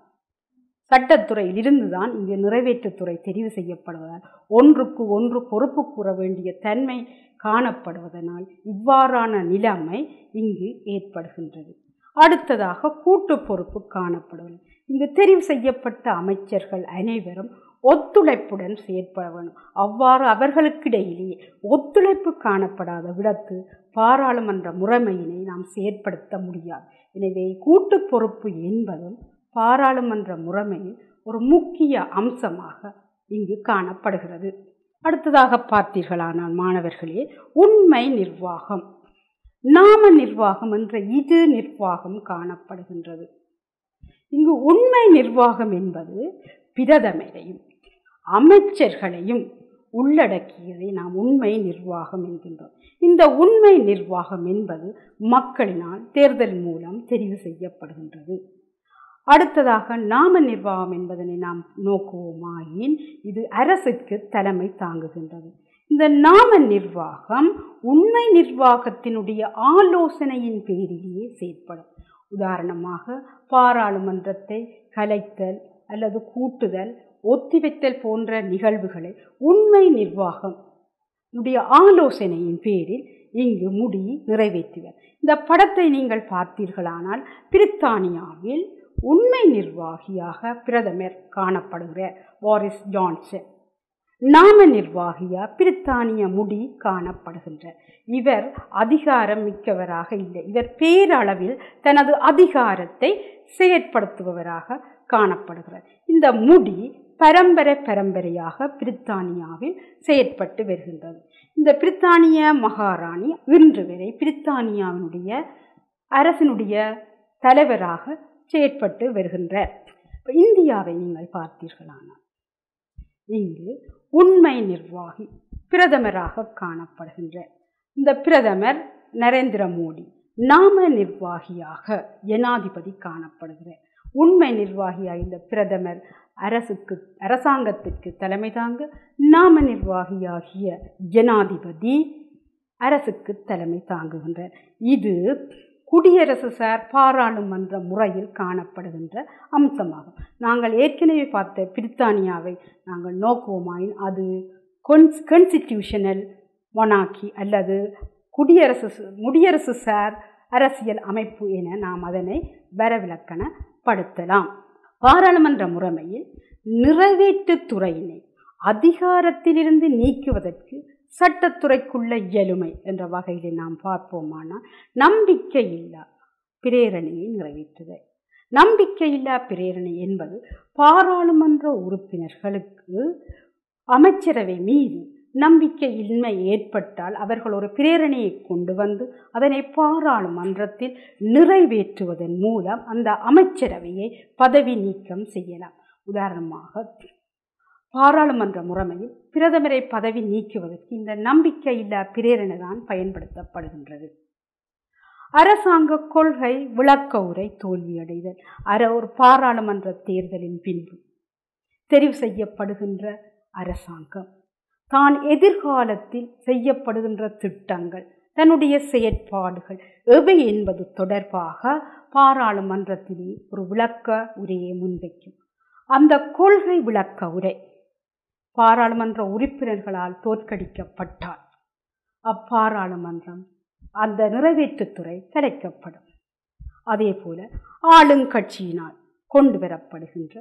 சட்டத்துறையில் இருந்துதான் இங்கு நிறைவேற்றுத்துறை தெரிவு செய்யப்படுவதால் ஒன்றுக்கு ஒன்று பொறுப்பு கூற வேண்டிய தன்மை காணப்படுவதனால் இவ்வாறான நிலைமை இங்கு ஏற்படுகின்றது. அடுத்ததாக, கூட்டு பொறுப்பு காணப்படுவது. இங்கு தெரிவு செய்யப்பட்ட அமைச்சர்கள் அனைவரும் ஒத்துழைப்புடன் செயற்பட வேண்டும். அவ்வாறு அவர்களுக்கிடையிலேயே ஒத்துழைப்பு காணப்படாத விடத்து பாராளுமன்ற முறைமையினை நாம் செயற்படுத்த முடியாது. எனவே கூட்டு பொறுப்பு என்பதும் பாராளுமன்ற முறைமையில் ஒரு முக்கிய அம்சமாக இங்கு காணப்படுகிறது. அடுத்ததாக பார்த்தீர்களானால் மாணவர்களே, உண்மை நிர்வாகம், நாம நிர்வாகம் என்ற இரு நிர்வாகம் காணப்படுகின்றது. இங்கு உண்மை நிர்வாகம் என்பது பிரதமரையும் அமைச்சர்களையும் உள்ளடக்கியதை நாம் உண்மை நிர்வாகம் என்கின்றோம். இந்த உண்மை நிர்வாகம் என்பது மக்களினால் தேர்தல் மூலம் தெரிவு செய்யப்படுகின்றது. அடுத்ததாக, நாம நிர்வாகம் என்பதனை நாம் நோக்குவோமாயின் இது அரசுக்கு தலைமை தாங்குகின்றது. இந்த நாம நிர்வாகம் உண்மை நிர்வாகத்தினுடைய ஆலோசனையின் பேரிலேயே செயற்படும். உதாரணமாக பாராளுமன்றத்தை கலைத்தல் அல்லது கூட்டுதல், ஒத்திவைத்தல் போன்ற நிகழ்வுகளை உண்மை நிர்வாகம் ஆலோசனையின் பேரில் இங்கு முடி நிறைவேற்றுவர். இந்த படத்தை நீங்கள் பார்த்தீர்களானால் பிரித்தானியாவில் உண்மை நிர்வாகியாக பிரதமர் காணப்படுகிறார் போரிஸ் ஜான்சன். நாம நிர்வாகியா பிரித்தானிய முடி காணப்படுகின்றார். இவர் அதிகாரம் மிக்கவராக இல்லை. இவர் பேரளவில் தனது அதிகாரத்தை செயற்படுத்துபவராக காணப்படுகிறார். இந்த முடி பரம்பரையாக பிரித்தானியாவில் செயற்பட்டு வருகின்றது. இந்த பிரித்தானிய மகாராணி இன்று வரை பிரித்தானியாவினுடைய அரசினுடைய தலைவராக செயற்பட்டு வருகின்றார். இந்தியாவை நீங்கள் பார்த்தீர்களானால் இங்கு உண்மை நிர்வாகி பிரதமராக காணப்படுகின்றார். இந்த பிரதமர் நரேந்திர மோடி. நாம நிர்வாகியாக ஜனாதிபதி காணப்படுகிறார். உண்மை நிர்வாகியாக இந்த பிரதமர் அரசாங்கத்திற்கு தலைமை தாங்க, நாம நிர்வாகியாகிய ஜனாதிபதி அரசுக்கு தலைமை தாங்குகின்றார். இது குடியரசு சார் பாராளுமன்ற முறையில் காணப்படுகின்ற அம்சமாகும். நாங்கள் ஏற்கனவே பார்த்த பிரித்தானியாவை நாங்கள் நோக்குவோமாயின் அது கான்ஸ்டிடியூஷனல் மொனார்கி அல்லது குடியரசு சார் அரசியல் அமைப்பு என நாம் அதனை வரவிலக்கணப்படுத்தலாம். பாராளுமன்ற முறைமையில் நிறைவேற்றுத்துறையினை அதிகாரத்திலிருந்து நீக்குவதற்கு சட்டத்துறைக்குள்ள இயலுமை என்ற வகையில் நாம் பார்ப்போமானால் நம்பிக்கையில்லா பிரேரணையை நிறைவேற்றுதல். நம்பிக்கையில்லா பிரேரணை என்பது பாராளுமன்ற உறுப்பினர்களுக்கு அமைச்சரவை மீது நம்பிக்கையின்மை ஏற்பட்டால் அவர்கள் ஒரு பிரேரணையை கொண்டு வந்து அதனை பாராளுமன்றத்தில் நிறைவேற்றுவதன் மூலம் அந்த அமைச்சரவையை பதவி நீக்கம் செய்யலாம். உதாரணமாக பாராளுமன்ற முறைமையில் பிரதமரை பதவி நீக்குவதற்கு இந்த நம்பிக்கையில்லா பிரேரணை தான் பயன்படுத்தப்படுகின்றது. அரசாங்க கொள்கை விளக்க உரை தோல்வியடைதல். ஒரு பாராளுமன்ற தேர்தலின் பின்பு தெரிவு செய்யப்படுகின்ற அரசாங்கம் தான் எதிர்காலத்தில் செய்யப்படுகின்ற திட்டங்கள், தன்னுடைய செயற்பாடுகள் எவை என்பது தொடர்பாக பாராளுமன்றத்திலே ஒரு விளக்க உரையை முன்வைக்கும். அந்த கொள்கை விளக்க உரை பாராளுமன்ற உறுப்பினர்களால் தோற்கடிக்கப்பட்டால் அப்பாராளுமன்றம் அந்த நிறைவேற்றுத்துறை கலைக்கப்படும். அதே போல ஆளுங்கட்சியினால் கொண்டு வரப்படுகின்ற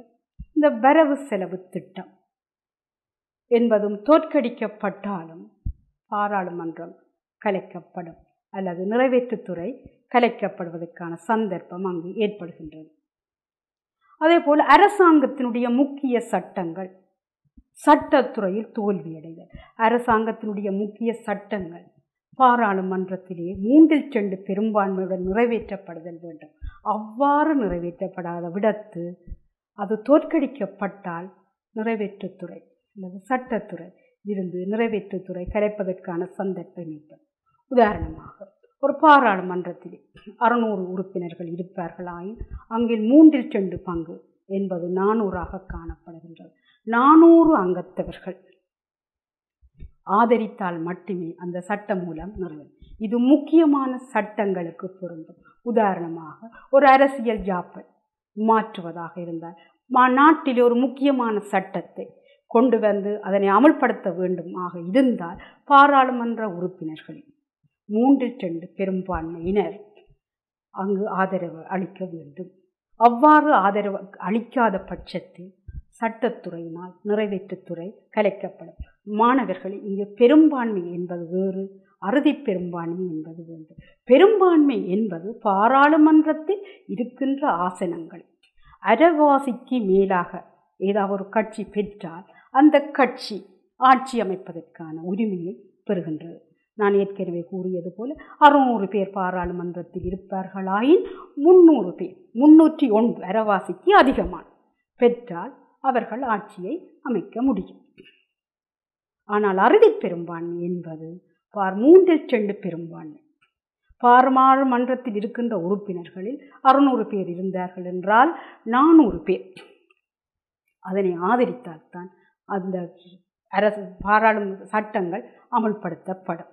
இந்த வரவு செலவு திட்டம் என்பதும் தோற்கடிக்கப்பட்டாலும் பாராளுமன்றம் கலைக்கப்படும் அல்லது நிறைவேற்றுத்துறை கலைக்கப்படுவதற்கான சந்தர்ப்பம் அங்கு ஏற்படுகின்றது. அதே போல் அரசாங்கத்தினுடைய முக்கிய சட்டங்கள் சட்டத்துறையில் தோல்வியடைதல். அரசாங்கத்தினுடைய முக்கிய சட்டங்கள் பாராளுமன்றத்திலே 3/2 பெரும்பான்மையுடன் நிறைவேற்றப்படுதல் வேண்டும். அவ்வாறு நிறைவேற்றப்படாத விடத்து அது தோற்கடிக்கப்பட்டால் நிறைவேற்றுத்துறை அல்லது சட்டத்துறை இருந்து நிறைவேற்றுத்துறை கலைப்பதற்கான சந்தர்ப்பம் ஏற்படும். உதாரணமாக ஒரு பாராளுமன்றத்திலே 600 உறுப்பினர்கள் இருப்பார்களாயின் அங்கில் 3/2 பங்கு என்பது 400ஆக காணப்படுகின்றது. 400 அங்கத்தவர்கள் ஆதரித்தால் மட்டுமே அந்த சட்ட மூலம் நிறைவேறும். இது முக்கியமான சட்டங்களுக்கு பொருந்தும். உதாரணமாக ஒரு அரசியல் ஜாப்பை மாற்றுவதாக இருந்தால் நாட்டில் ஒரு முக்கியமான சட்டத்தை கொண்டு வந்து அதனை அமல்படுத்த வேண்டுமாக இருந்தால் பாராளுமன்ற உறுப்பினர்களில் 3/2 பெரும்பான்மையினர் அங்கு ஆதரவு அளிக்க வேண்டும். அவ்வாறு ஆதரவு அளிக்காத பட்சத்தில் சட்டத்துறையினால் நிறைவேற்றுத்துறை கலைக்கப்படும். மாணவர்கள் இங்கு பெரும்பான்மை என்பது வேறு, அறுதி பெரும்பான்மை என்பது வேறு. பெரும்பான்மை என்பது பாராளுமன்றத்தில் இருக்கின்ற ஆசனங்கள் அரைவாசிக்கு மேலாக ஏதாவது ஒரு கட்சி பெற்றால் அந்த கட்சி ஆட்சி அமைப்பதற்கான உரிமையை பெறுகின்றது. நான் ஏற்கனவே கூறியது போல 600 பேர் பாராளுமன்றத்தில் இருப்பார்களாயின் 300 பேர் 301 அரைவாசிக்கு அதிகமான பெற்றால் அவர்கள் ஆட்சியை அமைக்க முடியும். ஆனால் அறுதி பெரும்பான்மை என்பது 3/2 பெரும்பான்மை. பாராளுமன்றத்தில் இருக்கின்ற உறுப்பினர்களில் 600 பேர் இருந்தார்கள் என்றால் 400 பேர் அதனை ஆதரித்தால்தான் அந்த பாராளுமன்ற சட்டங்கள் அமல்படுத்தப்படும்.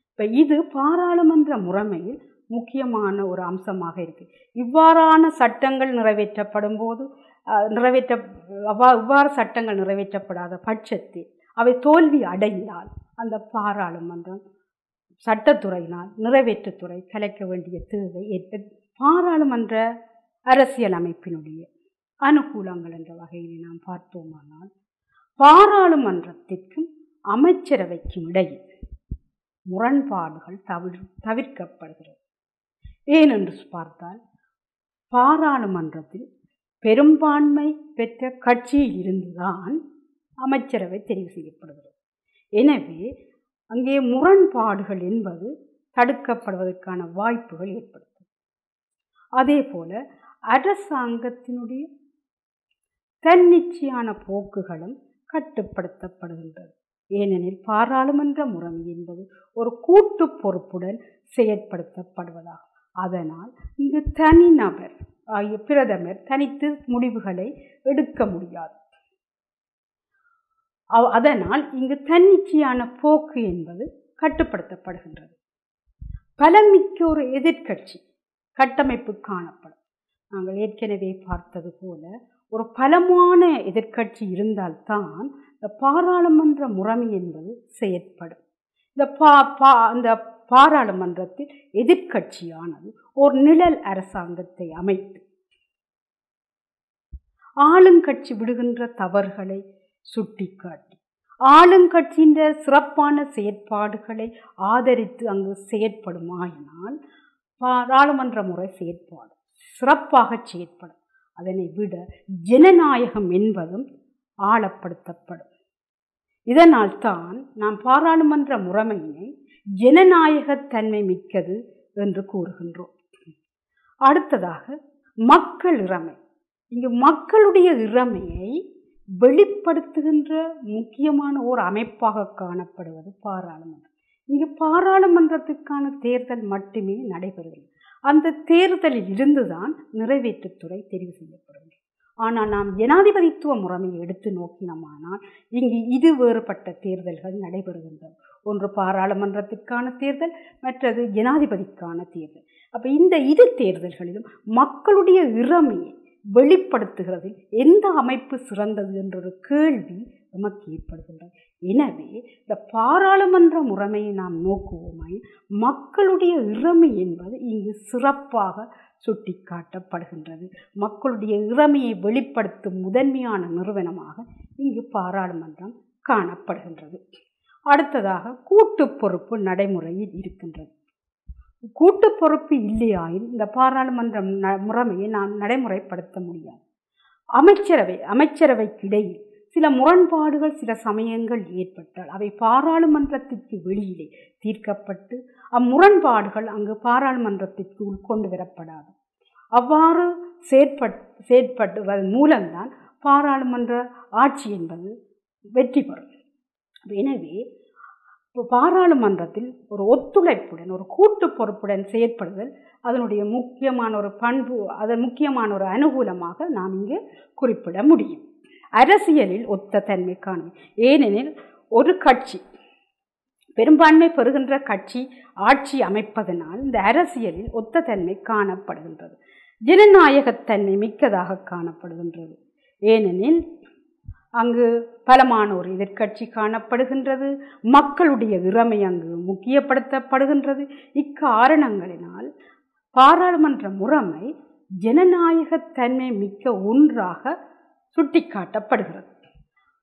இப்போ இது பாராளுமன்ற முறைமையில் முக்கியமான ஒரு அம்சமாக இருக்குது. இவ்வாறான சட்டங்கள் நிறைவேற்றப்படும் போது இவ்வாறு சட்டங்கள் நிறைவேற்றப்படாத பட்சத்தில் அவை தோல்வி அடைந்தால் அந்த பாராளுமன்றம் சட்டத்துறையினால் நிறைவேற்றுத்துறை கலைக்க வேண்டிய தேவை ஏற்படும். பாராளுமன்ற அரசியல் அமைப்பினுடைய அனுகூலங்கள் என்ற வகையில் நாம் பார்த்தோமானால், பாராளுமன்றத்திற்கும் அமைச்சரவைக்கும் இடையில் முரண்பாடுகள் தவிர்க்கப்படுகிறது. ஏனென்று பார்த்தால், பாராளுமன்றத்தில் பெரும்பான்மை பெற்ற கட்சியில் இருந்துதான் அமைச்சரவை தெரிவு செய்யப்படுகிறது. எனவே அங்கே முரண்பாடுகள் என்பது தடுக்கப்படுவதற்கான வாய்ப்புகள் ஏற்படுத்தும். அதே போல அரசாங்கத்தினுடைய தன்னிச்சையான போக்குகளும் கட்டுப்படுத்தப்படுகின்றது. ஏனெனில் பாராளுமன்ற முறைமை என்பது ஒரு கூட்டு பொறுப்புடன் செயற்படுத்தப்படுவதாகும். அதனால் இங்கு தனிநபர் பிரதமர் தனித்து முடிவுகளை எடுக்க முடியாது. அதனால் இங்கு தன்னிச்சையான போக்கு என்பது கட்டுப்படுத்தப்படுகின்றது. பலமிக்க ஒரு எதிர்க்கட்சி கட்டமைப்பு காணப்படும். நாங்கள் ஏற்கனவே பார்த்தது போல ஒரு பலமான எதிர்க்கட்சி இருந்தால்தான் இந்த பாராளுமன்ற முறைமை என்பது செயற்படும். இந்த பாராளுமன்றத்தில் எதிர்க்கட்சியானது ஒரு நிழல் அரசாங்கத்தை அமைத்து ஆளுங்கட்சி விடுகின்ற தவறுகளை சுட்டிக்காட்டி ஆளுங்கட்சியின் சிறப்பான செயற்பாடுகளை ஆதரித்து அங்கு செயற்படுமாயினால் பாராளுமன்ற முறை செயற்பாடு சிறப்பாக செயற்படும். அதனை விட ஜனநாயகம் என்பதும் ஆழப்படுத்தப்படும். இதனால் தான் நாம் பாராளுமன்ற முறைமையினை ஜனநாயகத்தன்மை மிக்கது என்று கூறுகின்றோம். அடுத்ததாக மக்கள் இறைமை. இங்கு மக்களுடைய இறைமையை வெளிப்படுத்துகின்ற முக்கியமான ஓர் அமைப்பாக காணப்படுவது பாராளுமன்றம். இங்கு பாராளுமன்றத்திற்கான தேர்தல் மட்டுமே நடைபெறுகிறது. அந்த தேர்தலில் இருந்துதான் நிறைவேற்றுத்துறை தெரிவு செய்யப்படுகிறது. ஆனால் நாம் ஜனாதிபதித்துவ முறைமையை எடுத்து நோக்கினோமானால் இங்கு இது வேறுபட்ட தேர்தல்கள் நடைபெறுகின்றன. ஒன்று பாராளுமன்றத்திற்கான தேர்தல், மற்றது ஜனாதிபதிக்கான தேர்தல். அப்போ இந்த இரு தேர்தல்களிலும் மக்களுடைய இறைமையை வெளிப்படுத்துகிறது எந்த அமைப்பு சிறந்தது என்றொரு கேள்வி நமக்கு ஏற்படுகின்றது. எனவே இந்த பாராளுமன்ற முறைமையை நாம் நோக்குவோமாய் மக்களுடைய இறைமை என்பது இங்கு சிறப்பாக சுட்டிக்காட்டப்படுகின்றது. மக்களுடைய இறைமையை வெளிப்படுத்தும் முதன்மையான நிறுவனமாக இங்கு பாராளுமன்றம் காணப்படுகின்றது. அடுத்ததாக கூட்டு பொறுப்பு நடைமுறையில் இருக்கின்றது. கூட்டு பொறுப்பு இல்லையாயின் இந்த பாராளுமன்ற முறைமையை நாம் நடைமுறைப்படுத்த முடியாது. அமைச்சரவைக்கு இடையில் சில முரண்பாடுகள் சில சமயங்கள் ஏற்பட்டால் அவை பாராளுமன்றத்திற்கு வெளியிலே தீர்க்கப்பட்டு அம்முரண்பாடுகள் அங்கு பாராளுமன்றத்திற்கு உட்கொண்டு வரப்படாது. அவ்வாறு செயற்படுவதன் மூலம்தான் பாராளுமன்ற ஆட்சி என்பது வெற்றி பெறும். எனவே பாராளுமன்றத்தில் ஒரு ஒத்துழைப்புடன் ஒரு கூட்டு பொறுப்புடன் செயற்படுதல் அதனுடைய முக்கியமான ஒரு பண்பு, அதன் முக்கியமான ஒரு அனுகூலமாக நாம் இங்கு குறிப்பிட முடியும். அரசியலில் ஒத்த தன்மை காணும். ஏனெனில் ஒரு கட்சி பெரும்பான்மை பெறுகின்ற கட்சி ஆட்சி அமைப்பதனால் இந்த அரசியலில் ஒத்த தன்மை காணப்படுகின்றது. ஜனநாயகத்தன்மை மிக்கதாக காணப்படுகின்றது. ஏனெனில் அங்கு பலமான ஒரு எதிர்க்கட்சி காணப்படுகின்றது. மக்களுடைய இறைமை அங்கு முக்கியப்படுத்தப்படுகின்றது. இக்காரணங்களினால் பாராளுமன்ற முறைமை ஜனநாயகத்தன்மை மிக்க ஒன்றாக சுட்டிக்காட்டப்படுகிறது.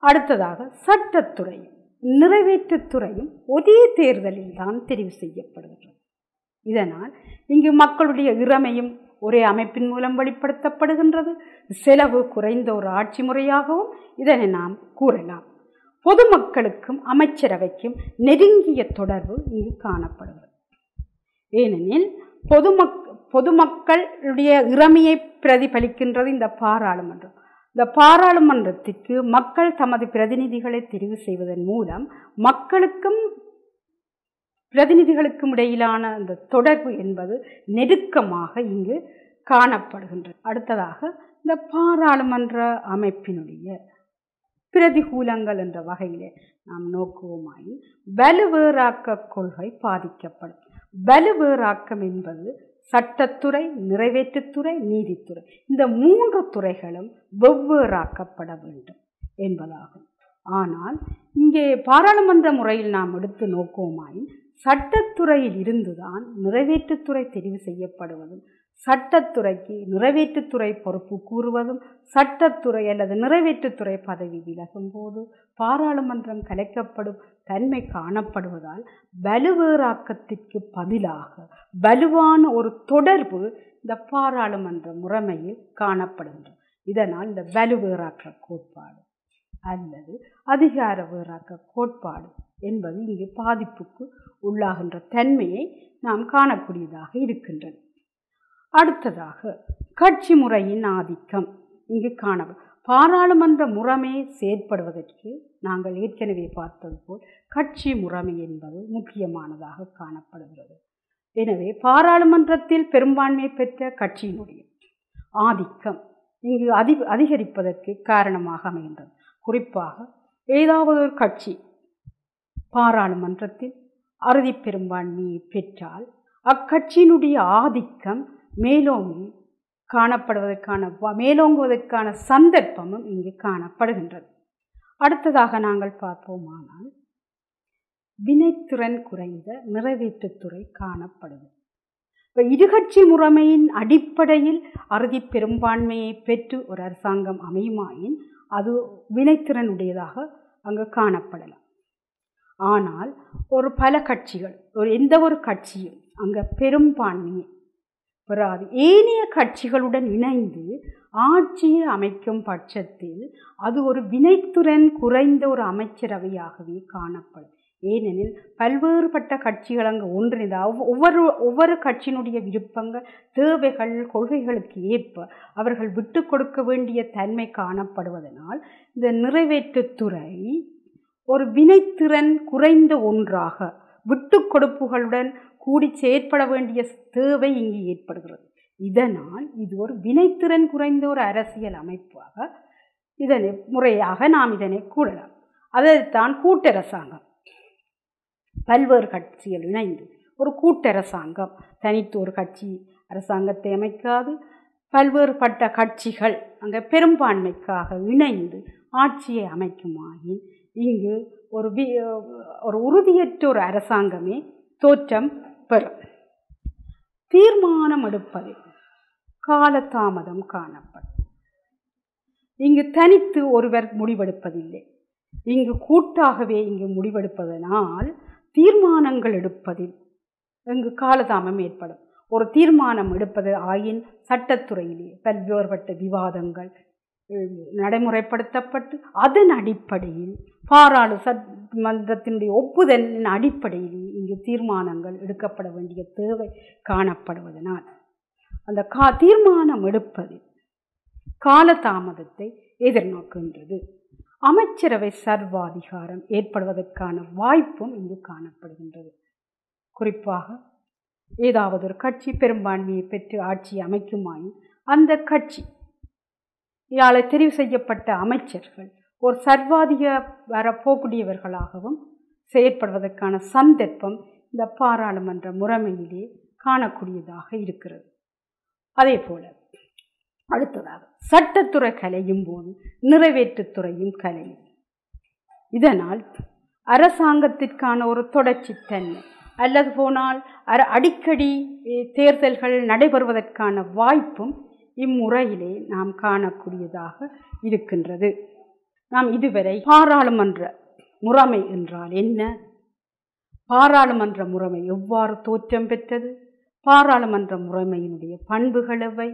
அடுத்ததாக சட்டத்துறையும் நிறைவேற்றுத்துறையும் ஒரே தேர்தலில் தான் தெரிவு செய்யப்படுகின்றது. இதனால் இங்கு மக்களுடைய இறைமையும் ஒரே அமைப்பின் மூலம் வெளிப்படுத்தப்படுகின்றது. செலவு குறைந்த ஒரு ஆட்சி முறையாகவும் இதனை நாம் கூறலாம். பொதுமக்களுக்கும் அமைச்சரவைக்கும் நெருங்கிய தொடர்பு இங்கு காணப்படுகிறது. ஏனெனில் பொதுமக்களுடைய இறைமையை பிரதிபலிக்கின்றது இந்த பாராளுமன்றம். இந்த பாராளுமன்றத்திற்கு மக்கள் தமது பிரதிநிதிகளை தெரிவு செய்வதன் மூலம் மக்களுக்கும் பிரதிநிதிகளுக்கும் இடையிலான அந்த தொடர்பு என்பது நெருக்கமாக இங்கு காணப்படுகின்றது. அடுத்ததாக இந்த பாராளுமன்ற அமைப்பினுடைய பிரதிகூலங்கள் என்ற வகையிலே நாம் நோக்குவோமாயின் வலுவேறாக்க கொள்கை பாதிக்கப்படும். வலுவேறாக்கம் என்பது சட்டத்துறை, நிறைவேற்றுத்துறை, நீதித்துறை, இந்த 3 துறைகளும் வெவ்வேறாக்கப்பட வேண்டும் என்பதாகும். ஆனால் இங்கே பாராளுமன்ற முறையில் நாம் எடுத்து நோக்குவோமாயின் சட்டத்துறையில் இருந்துதான் நிறைவேற்றுத்துறை தெரிவு செய்யப்படுவதும், சட்டத்துறைக்கு நிறைவேற்றுத்துறை பொறுப்பு கூறுவதும், சட்டத்துறை அல்லது நிறைவேற்றுத்துறை பதவி விலகும் போது பாராளுமன்றம் கலைக்கப்படும் தன்மை காணப்படுவதால் வலுவேறாக்கத்திற்கு பதிலாக வலுவான ஒரு தொடர்பு இந்த பாராளுமன்ற முறைமையில் காணப்படுகின்றது. இதனால் இந்த வலுவேறாக்க கோட்பாடு அல்லது அதிகார வேறாக்க கோட்பாடு என்பது இங்கு பாதிப்புக்கு உள்ளாகின்ற தன்மையை நாம் காணக்கூடியதாக இருக்கின்றது. அடுத்ததாக கட்சி முறையின் ஆதிக்கம் இங்கு காணப்படும். பாராளுமன்ற முறைமை செயற்படுவதற்கு நாங்கள் ஏற்கனவே பார்த்தது போல் கட்சி முறைமை என்பது முக்கியமானதாக காணப்படுகிறது. எனவே பாராளுமன்றத்தில் பெரும்பான்மை பெற்ற கட்சியினுடைய ஆதிக்கம் இங்கு அதிகரிப்பதற்கு காரணமாக அமைகின்றது. குறிப்பாக ஏதாவது ஒரு கட்சி பாராளுமன்றத்தில் அறுதி பெரும்பான்மையை பெற்றால் அக்கட்சியினுடைய ஆதிக்கம் மேலோங்குவதற்கான சந்தர்ப்பமும் இங்கு காணப்படுகின்றது. அடுத்ததாக நாங்கள் பார்ப்போமானால் வினைத்திறன் குறைந்த நிறைவேற்றுத்துறை காணப்படுகிறது. இப்போ இருகட்சி முறைமையின் அடிப்படையில் அறுதி பெரும்பான்மையை பெற்று ஒரு அரசாங்கம் அமையுமாயின் அது வினைத்திறனுடையதாக அங்கு காணப்படலாம். ஆனால் பல கட்சிகள் எந்த ஒரு கட்சியும் அங்கே பெரும்பான்மையை பெறாது ஏனைய கட்சிகளுடன் இணைந்து ஆட்சியை அமைக்கும் பட்சத்தில் அது ஒரு வினைத்திறன் குறைந்த ஒரு அமைச்சரவையாகவே காணப்படும். ஏனெனில் பல்வேறுபட்ட கட்சிகள் அங்கு ஒன்றிணைந்த ஒவ்வொரு கட்சியினுடைய விருப்பங்கள், தேவைகள், கொள்கைகளுக்கு ஏற்ப அவர்கள் விட்டு கொடுக்க வேண்டிய தன்மை காணப்படுவதனால் இந்த நிறைவேற்றுத்துறை ஒரு வினைத்திறன் குறைந்த ஒன்றாக விட்டு கொடுப்புகளுடன் கூடி செயற்பட வேண்டிய தேவை இங்கு ஏற்படுகிறது. இதனால் இது ஒரு வினைத்திறன் குறைந்த ஒரு அரசியல் அமைப்பாக முறையாக நாம் இதனை கூறலாம். அதைத்தான் கூட்டரசாங்கம், பல்வேறு கட்சிகள் இணைந்து ஒரு கூட்டரசாங்கம், தனித்து ஒரு கட்சி அரசாங்கத்தை அமைக்காது பல்வேறுபட்ட கட்சிகள் அங்கே பெரும்பான்மைக்காக இணைந்து ஆட்சியை அமைக்குமாயின் இங்கு ஒரு உறுதியற்ற ஒரு அரசாங்கமே தோற்றம் பெறும். தீர்மானம் எடுப்பதில் காலதாமதம் காணப்படும். இங்கு தனித்து ஒருவர் முடிவெடுப்பதில்லை, இங்கு கூட்டாகவே இங்கு முடிவெடுப்பதனால் தீர்மானங்கள் எடுப்பதில் இங்கு காலதாமம் ஏற்படும். ஒரு தீர்மானம் எடுப்பது ஆயின் சட்டத்துறையிலே பல்வேறுபட்ட விவாதங்கள் நடைமுறைப்படுத்தப்பட்டு அதன் அடிப்படையில் பாராளுமன்றத்தினுடைய ஒப்புதலின் அடிப்படையில் இங்கு தீர்மானங்கள் எடுக்கப்பட வேண்டிய தேவை காணப்படுவதனால் அந்த தீர்மானம் எடுப்பதில் காலதாமதத்தை எதிர்நோக்குகின்றது. அமைச்சரவை சர்வாதிகாரம் ஏற்படுவதற்கான வாய்ப்பும் இங்கு காணப்படுகின்றது. குறிப்பாக ஏதாவது ஒரு கட்சி பெரும்பான்மையை பெற்று ஆட்சி அமைக்குமாயின் அந்த கட்சி யாழை தெரிவு செய்யப்பட்ட அமைச்சர்கள் ஒரு சர்வாதிகார போக்கூடியவர்களாகவும் செயற்படுவதற்கான சந்தர்ப்பம் இந்த பாராளுமன்ற முறைமையிலே காணக்கூடியதாக இருக்கிறது. அதே போல அடுத்ததாக சட்டத்துறை கலையும் போது நிறைவேற்றுத்துறையும் கலையும். இதனால் அரசாங்கத்திற்கான ஒரு தொடர்ச்சித்தன்மை அல்லது போனால் அடிக்கடி தேர்தல்கள் நடைபெறுவதற்கான வாய்ப்பும் இம்முறையிலே நாம் காணக்கூடியதாக இருக்கின்றது. நாம் இதுவரை பாராளுமன்ற முறைமை என்றால் என்ன, பாராளுமன்ற முறைமை எவ்வாறு தோற்றம் பெற்றது, பாராளுமன்ற முறைமையினுடைய பண்புகள் எவை,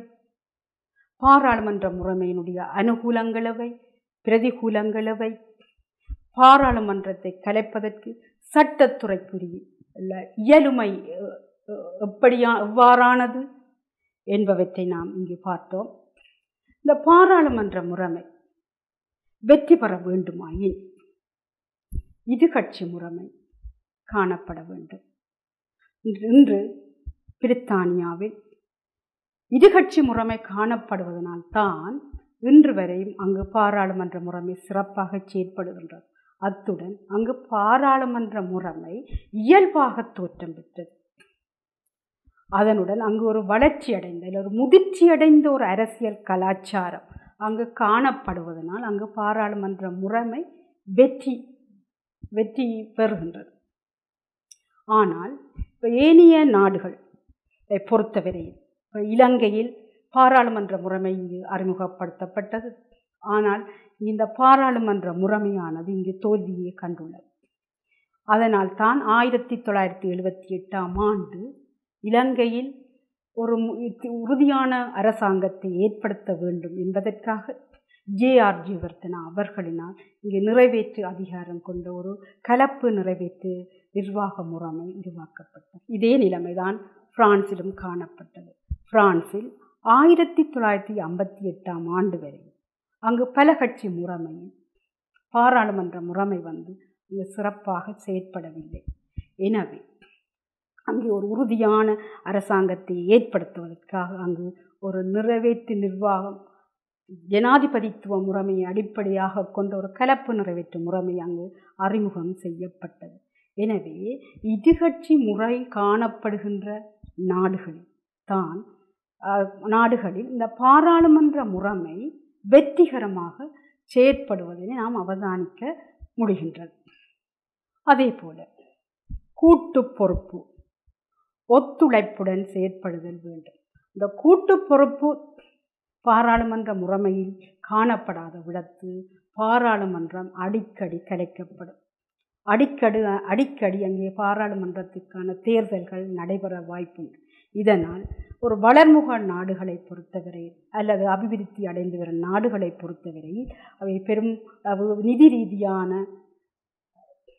பாராளுமன்ற முறைமையினுடைய அனுகூலங்கள் எவை, பிரதிகூலங்கள் எவை, பாராளுமன்றத்தை கலைப்பதற்கு சட்டத்துறைக்குரிய இயலுமை எவ்வாறானது என்பவற்றை நாம் இங்கு பார்த்தோம். இந்த பாராளுமன்ற முறைமை வெற்றி பெற வேண்டுமாயின் இது கட்சி முறைமை காணப்பட வேண்டும். இன்று பிரித்தானியாவில் இருகட்சி முறைமை காணப்படுவதனால் தான் இன்று வரையும் அங்கு பாராளுமன்ற முறைமை சிறப்பாக செயற்படுகின்றது. அத்துடன் அங்கு பாராளுமன்ற முறைமை இயல்பாக தோற்றம் பெற்றது. அதனுடன் அங்கு ஒரு வளர்ச்சி அடைந்த இல்லை ஒரு முதிர்ச்சி அடைந்த ஒரு அரசியல் கலாச்சாரம் அங்கு காணப்படுவதனால் அங்கு பாராளுமன்ற முறைமை வெற்றி பெறுகின்றது. ஆனால் இப்போ ஏனைய நாடுகளை பொறுத்தவரையில் இப்போ இலங்கையில் பாராளுமன்ற முறைமை இங்கு அறிமுகப்படுத்தப்பட்டது. ஆனால் இந்த பாராளுமன்ற முறைமையானது இங்கு தோல்வியை கண்டுள்ளது. அதனால் தான் 1978 ஆண்டு இலங்கையில் ஒரு உறுதியான அரசாங்கத்தை ஏற்படுத்த வேண்டும் என்பதற்காக J.R. ஜெயவர்தனா அவர்களினால் இங்கு நிறைவேற்று அதிகாரம் கொண்ட ஒரு கலப்பு நிறைவேற்று நிர்வாக முறைமை உருவாக்கப்பட்டது. இதே நிலைமைதான் பிரான்சிலும் காணப்பட்டது. பிரான்சில் 1958 ஆண்டு வரை அங்கு பல கட்சி முறைமையில் பாராளுமன்ற முறைமை இங்கு சிறப்பாக செயற்படவில்லை. எனவே அங்கே ஒரு உறுதியான அரசாங்கத்தை ஏற்படுத்துவதற்காக அங்கு ஒரு நிறைவேற்று நிர்வாகம் ஜனாதிபதித்துவ முறைமையை அடிப்படையாக கொண்ட ஒரு கலப்பு நிறைவேற்று முறைமை அங்கு அறிமுகம் செய்யப்பட்டது. எனவே இருகட்சி முறை காணப்படுகின்ற நாடுகளில் இந்த பாராளுமன்ற முறைமை வெற்றிகரமாக செயற்படுவதனை நாம் அவதானிக்க முடிகின்றது. அதே போல கூட்டு பொறுப்பு ஒத்துழைப்புடன் செயற்படுதல் வேண்டும். இந்த கூட்டு பொறுப்பு பாராளுமன்ற முறைமையில் காணப்படாத விடத்து பாராளுமன்றம் அடிக்கடி கலைக்கப்படும். அடிக்கடி அங்கே பாராளுமன்றத்துக்கான தேர்தல்கள் நடைபெற வாய்ப்புண்டு. இதனால் ஒரு வளர்முக நாடுகளை பொறுத்தவரை அல்லது அபிவிருத்தி அடைந்து வரும் நாடுகளை பொறுத்தவரை அவை பெரும் நிதி ரீதியான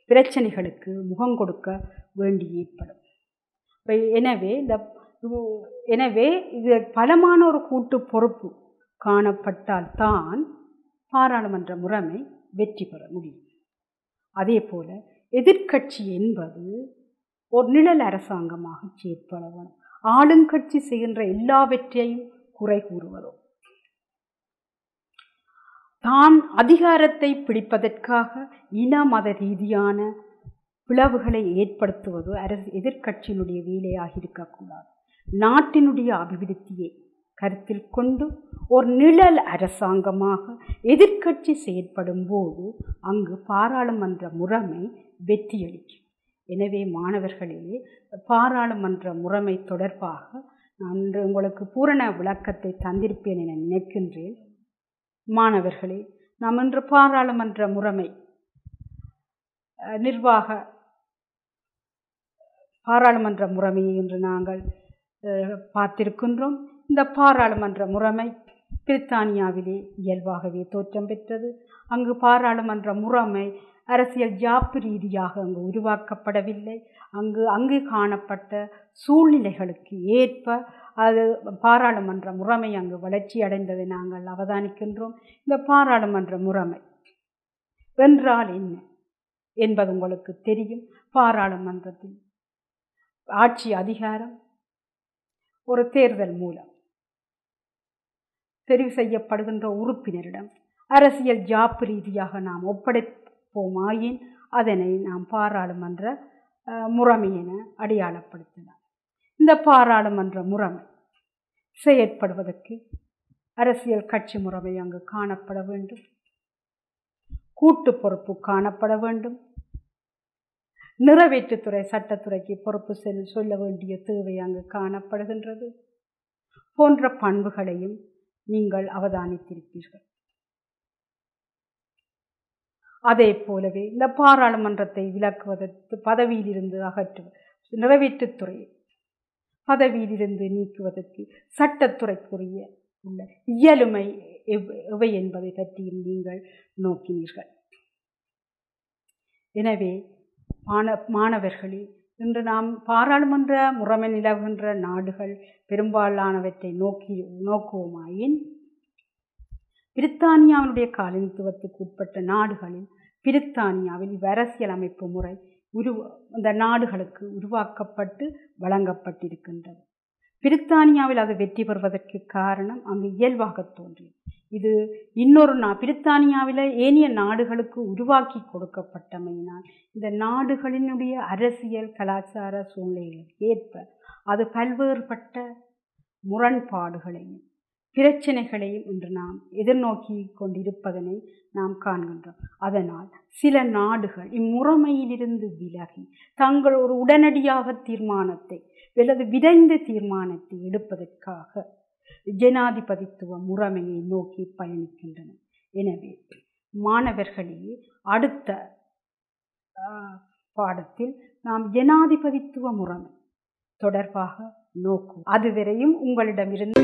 பிரச்சனைகளுக்கு முகம் கொடுக்க வேண்டி ஏற்படும். எனவே இது பலமான ஒரு கூட்டு பொறுப்பு காணப்பட்டால்தான் பாராளுமன்ற முறைமை வெற்றி பெற முடியும். அதே போல எதிர்க்கட்சி என்பது ஒரு நிழல் அரசாங்கமாக செயற்பட வேண்டும். ஆளுங்கட்சி செய்கின்ற எல்லாவற்றையும் குறை கூறுவதோ தான் அதிகாரத்தை பிடிப்பதற்காக இன மத ரீதியான பிளவுகளை ஏற்படுத்துவது எதிர்க்கட்சியினுடைய வேலையாக இருக்கக்கூடாது. நாட்டினுடைய அபிவிருத்தியை கருத்தில் கொண்டு ஒரு நிழல் அரசாங்கமாக எதிர்க்கட்சி செயற்படும் போது அங்கு பாராளுமன்ற முறைமை வெற்றியளிக்கும். எனவே மாணவர்களே, பாராளுமன்ற முறைமை தொடர்பாக நான் உங்களுக்கு பூரண விளக்கத்தை தந்திருப்பேன் என நினைக்கின்றேன். மாணவர்களே, நாம் இன்று பாராளுமன்ற முறைமை பாராளுமன்ற முறைமையை இன்று நாங்கள் பார்த்திருக்கின்றோம். இந்த பாராளுமன்ற முறைமை பிரித்தானியாவிலே இயல்பாகவே தோற்றம் பெற்றது. அங்கு பாராளுமன்ற முறைமை அரசியல் ஜாப்பு ரீதியாக அங்கு உருவாக்கப்படவில்லை. அங்கு காணப்பட்ட சூழ்நிலைகளுக்கு ஏற்ப அது பாராளுமன்ற முறைமை அங்கு வளர்ச்சி அடைந்ததை நாங்கள் அவதானிக்கின்றோம். இந்த பாராளுமன்ற முறைமை என்றால் என்ன என்பது உங்களுக்கு தெரியும். பாராளுமன்றத்தில் ஆட்சி அதிகாரம் ஒரு தேர்தல் மூலம் தெரிவு செய்யப்படுகின்ற உறுப்பினரிடம் அரசியல் ஜாப்பு ரீதியாக நாம் ஒப்படைப்போமாயின் அதனை நாம் பாராளுமன்ற முறைமை என அடையாளப்படுத்தலாம். இந்த பாராளுமன்ற முறைமை செயற்படுவதற்கு அரசியல் கட்சி முறைமை அங்கு காணப்பட வேண்டும். கூட்டு பொறுப்பு காணப்பட வேண்டும். நிறைவேற்றுத்துறை சட்டத்துறைக்கு பொறுப்பு சொல்ல வேண்டிய தேவை அங்கு காணப்படுகின்றது போன்ற பண்புகளையும் நீங்கள் அவதானித்திருப்பீர்கள். அதே போலவே இந்த பாராளுமன்றத்தை விலக்குவதற்கு பதவியிலிருந்து நிறைவேற்றுத்துறையை பதவியிலிருந்து நீக்குவதற்கு சட்டத்துறைக்குரிய உள்ள இயலுமை எவை என்பதை பற்றியும் நீங்கள் நோக்கினீர்கள். எனவே மாணவர்களே, இன்று நாம் பாராளுமன்ற முறைமை நிலவுகின்ற நாடுகள் பெரும்பாலானவற்றை நோக்குவோமாயின் பிரித்தானியாவினுடைய காலனித்துவத்துக்கு உட்பட்ட நாடுகளில் பிரித்தானியாவில் அரசியல் அமைப்பு முறை இந்த நாடுகளுக்கு உருவாக்கப்பட்டு வழங்கப்பட்டிருக்கின்றது. பிரித்தானியாவில் அது வெற்றி பெறுவதற்கு காரணம் அங்கு இயல்பாக தோன்றியது. இது இன்னொரு பிரித்தானியாவில் ஏனைய நாடுகளுக்கு உருவாக்கி கொடுக்கப்பட்டமையினால் இந்த நாடுகளினுடைய அரசியல் கலாச்சார சூழ்நிலைகளுக்கு ஏற்ப அது பல்வேறுபட்ட முரண்பாடுகளையும் பிரச்சனைகளையும் இன்று நாம் எதிர்நோக்கி கொண்டிருப்பதனை நாம் காண்கின்றோம். அதனால் சில நாடுகள் இம்முறைமையிலிருந்து விலகி தங்கள் ஒரு உடனடியாக தீர்மானத்தை அல்லது விரைந்த தீர்மானத்தை எடுப்பதற்காக ஜனாதிபதித்துவ முறைமையை நோக்கி பயணிக்கின்றன. எனவே மாணவர்களே, அடுத்த பாடத்தில் நாம் ஜனாதிபதித்துவ முறைமை தொடர்பாக நோக்கும். அதுவரையும் உங்களிடமிருந்து